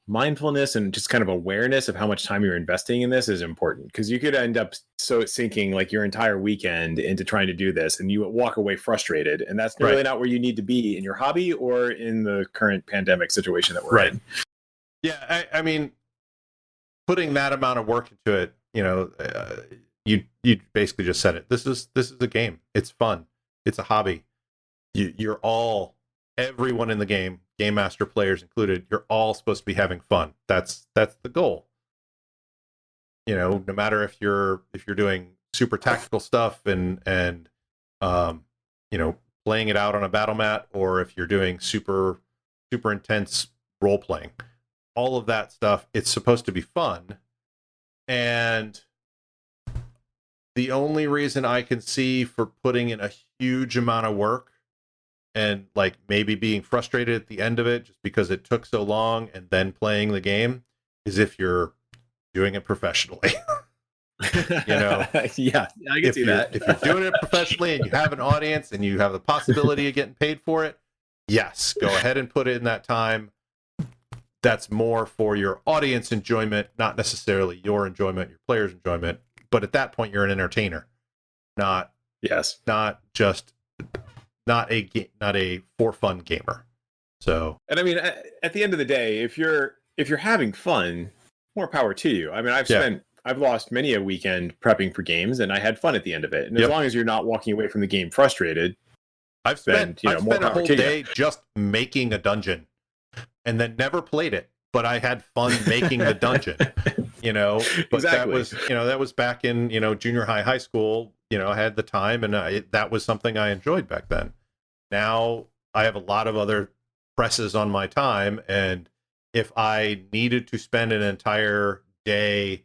mindfulness and just kind of awareness of how much time you're investing in this is important, because you could end up so sinking like your entire weekend into trying to do this and you walk away frustrated, and that's really not where you need to be in your hobby or in the current pandemic situation that we're in. Yeah, I mean, putting that amount of work into it, you know, you basically just said it. This is a game. It's fun. It's a hobby. You're all, everyone in the game, game master, players included, you're all supposed to be having fun. That's the goal. You know, no matter if you're doing super tactical stuff and you know, playing it out on a battle mat, or if you're doing super intense role playing, all of that stuff, it's supposed to be fun. And the only reason I can see for putting in a huge amount of work and like maybe being frustrated at the end of it just because it took so long and then playing the game is if you're doing it professionally. You know, yeah, I can see that. If you're doing it professionally and you have an audience and you have the possibility of getting paid for it, yes, go ahead and put in that time. That's more for your audience enjoyment, not necessarily your enjoyment, your players' enjoyment. But at that point, you're an entertainer, not a for fun gamer. So, and I mean, at the end of the day, if you're having fun, more power to you. I mean, I've lost many a weekend prepping for games, and I had fun at the end of it. And as long as you're not walking away from the game frustrated, I've spent a whole day just making a dungeon, and then never played it. But I had fun making the dungeon, you know. But exactly. that was back in junior high school. You know, I had the time, and that was something I enjoyed back then. Now I have a lot of other presses on my time, and if I needed to spend an entire day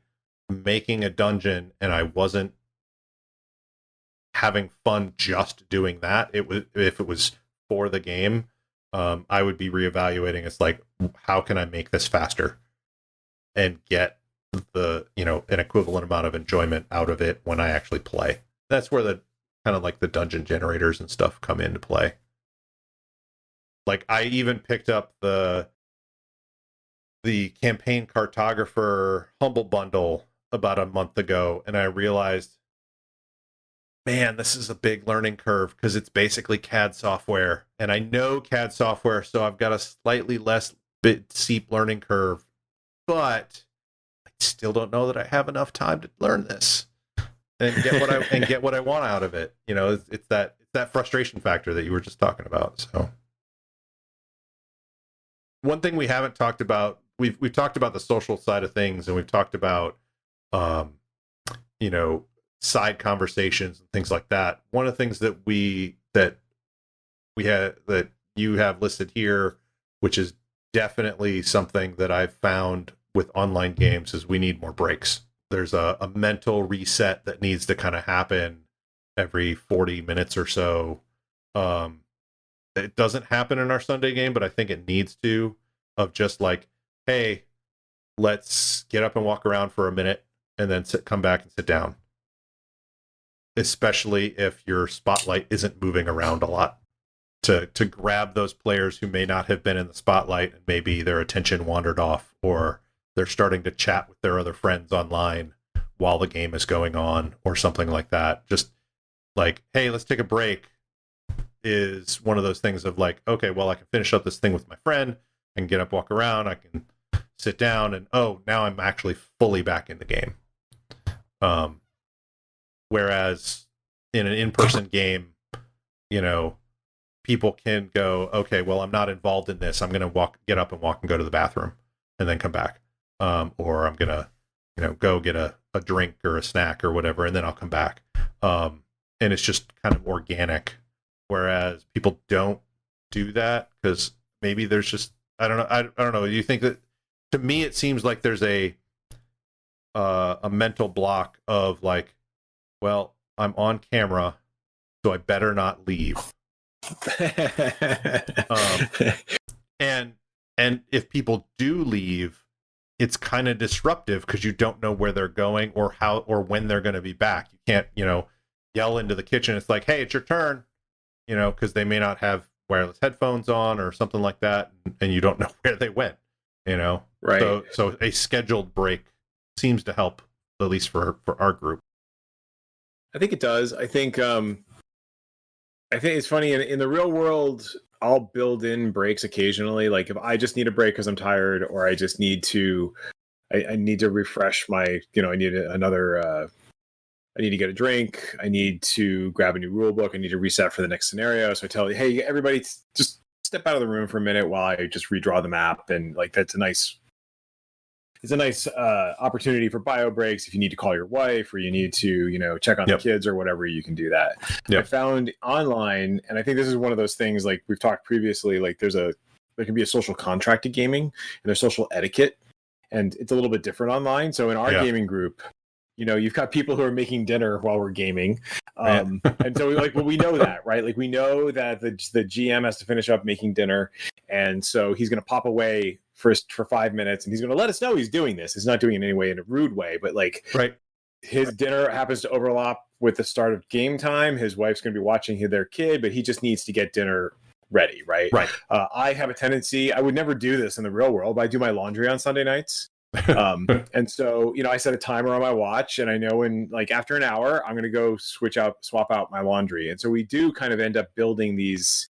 making a dungeon and I wasn't having fun just doing that, if it was for the game, I would be reevaluating. It's like, how can I make this faster and get the an equivalent amount of enjoyment out of it when I actually play? That's where the kind of like the dungeon generators and stuff come into play. Like, I even picked up the campaign cartographer Humble Bundle about a month ago, and I realized, man, this is a big learning curve because it's basically CAD software, and I know CAD software, so I've got a slightly less steep learning curve, but I still don't know that I have enough time to learn this and get what I want out of it. You know, it's that frustration factor that you were just talking about. So, one thing we haven't talked about, we've talked about the social side of things, and we've talked about side conversations and things like that. One of the things that you have listed here, which is definitely something that I've found with online games, is we need more breaks. There's a mental reset that needs to kind of happen every 40 minutes or so. It doesn't happen in our Sunday game, but I think it needs to, of just like, hey, let's get up and walk around for a minute and then come back and sit down. Especially if your spotlight isn't moving around a lot, to grab those players who may not have been in the spotlight and maybe their attention wandered off, or they're starting to chat with their other friends online while the game is going on or something like that. Just like, hey, let's take a break, is one of those things of like, okay, well, I can finish up this thing with my friend and get up, walk around, I can sit down, and now I'm actually fully back in the game. Whereas in an in-person game, people can go, okay, well, I'm not involved in this. I'm going to get up and walk and go to the bathroom and then come back. Or I'm going to, go get a drink or a snack or whatever, and then I'll come back. And it's just kind of organic. Whereas people don't do that because maybe there's just, I don't know. I don't know. Do you think that, to me, it seems like there's a mental block of like, well, I'm on camera, so I better not leave. And if people do leave, it's kind of disruptive because you don't know where they're going or how or when they're going to be back. You can't, yell into the kitchen. It's like, hey, it's your turn, because they may not have wireless headphones on or something like that, and you don't know where they went, Right. So a scheduled break seems to help, at least for our group. I think it does. I think it's funny in the real world, I'll build in breaks occasionally. Like if I just need a break because I'm tired, or I just need to, I need to refresh my, I need another I need to get a drink. I need to grab a new rule book. I need to reset for the next scenario. So I tell you, hey, everybody, just step out of the room for a minute while I just redraw the map. And like, it's a nice opportunity for bio breaks. If you need to call your wife or you need to, check on the kids or whatever, you can do that. I found online, and I think this is one of those things, like we've talked previously, like there can be a social contract to gaming and there's social etiquette, and it's a little bit different online. So in our gaming group, you've got people who are making dinner while we're gaming. And so we know that, right? Like we know that the GM has to finish up making dinner. And so he's going to pop away for 5 minutes and he's going to let us know he's doing this. He's not doing it in any way in a rude way, but his dinner happens to overlap with the start of game time. His wife's going to be watching their kid, but he just needs to get dinner ready. Right. I have a tendency, I would never do this in the real world, but I do my laundry on Sunday nights. And so, I set a timer on my watch and I know in like after an hour, I'm going to go swap out my laundry. And so we do kind of end up building these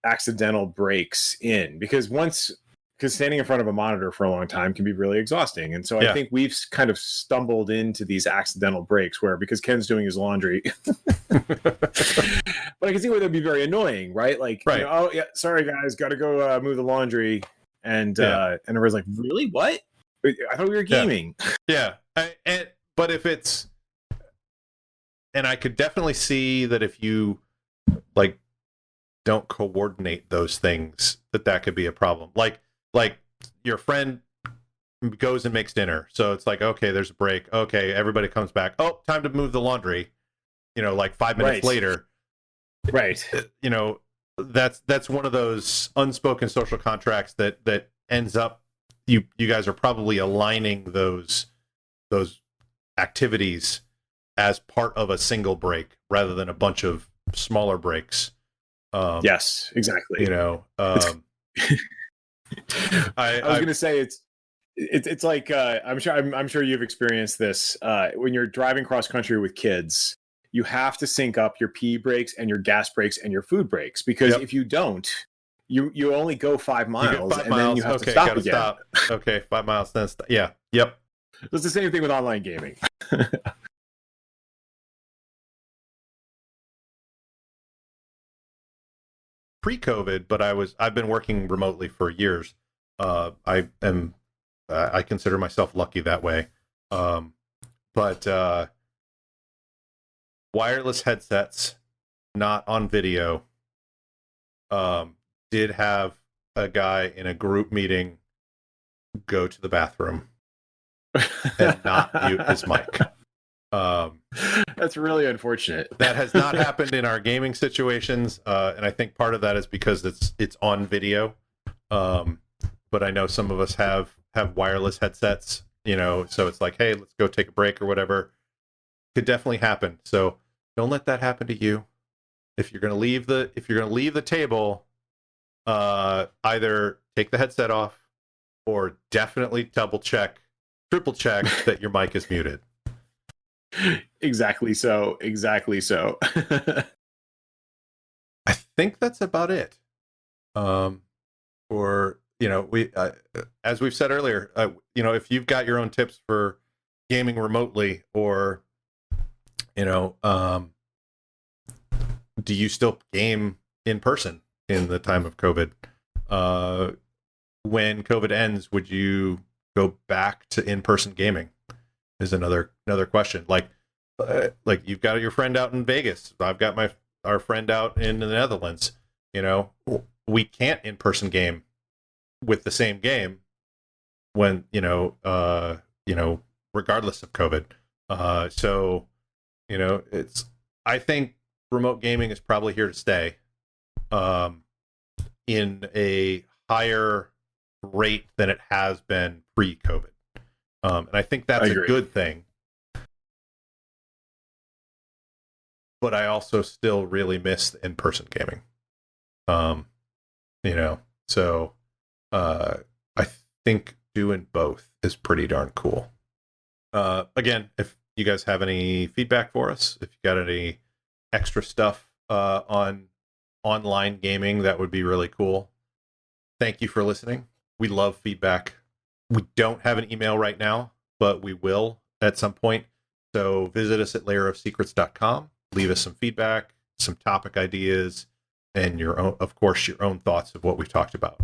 accidental breaks in because standing in front of a monitor for a long time can be really exhausting. And so I think we've kind of stumbled into these accidental breaks where, because Ken's doing his laundry, but I can see where that'd be very annoying, right? Like, oh yeah, sorry guys, got to go move the laundry. And everyone's like, really? What? I thought we were gaming. But if it's, and I could definitely see that if you like don't coordinate those things, that could be a problem. Like your friend goes and makes dinner, so it's like, okay, there's a break. Okay, everybody comes back. Oh, time to move the laundry. Like 5 minutes later. Right. That's one of those unspoken social contracts that ends up. You guys are probably aligning those activities as part of a single break rather than a bunch of smaller breaks. Yes, exactly. I was going to say it's like I'm sure you've experienced this when you're driving cross country with kids. You have to sync up your pee breaks and your gas breaks and your food breaks because if you don't, you only go 5 miles and then you have to stop again. Stop. Okay, 5 miles, then stop. Yeah, yep. It's the same thing with online gaming. Pre-COVID, but I've been working remotely for years. I consider myself lucky that way. But wireless headsets, not on video. Did have a guy in a group meeting go to the bathroom and not mute his mic. That's really unfortunate. That has not happened in our gaming situations, and I think part of that is because it's on video. But I know some of us have wireless headsets, so it's like, hey, let's go take a break or whatever. Could definitely happen. So don't let that happen to you. If you're gonna leave the table, either take the headset off or definitely triple check that your mic is muted. Exactly so. I think that's about it. We as we've said earlier, if you've got your own tips for gaming remotely, or do you still game in person in the time of COVID? When COVID ends, would you go back to in-person gaming? Is another question. Like you've got your friend out in Vegas. I've got our friend out in the Netherlands. We can't in-person game with the same game when regardless of COVID. I think remote gaming is probably here to stay. In a higher rate than it has been pre-COVID. And I think that's a good thing. But I also still really miss the in-person gaming. So I think doing both is pretty darn cool. Again, if you guys have any feedback for us, if you got any extra stuff on online gaming, that would be really cool. Thank you for listening. We love feedback. We don't have an email right now, but we will at some point. So visit us at lairofsecrets.com. Leave us some feedback, some topic ideas, and your own, of course, your own thoughts of what we've talked about.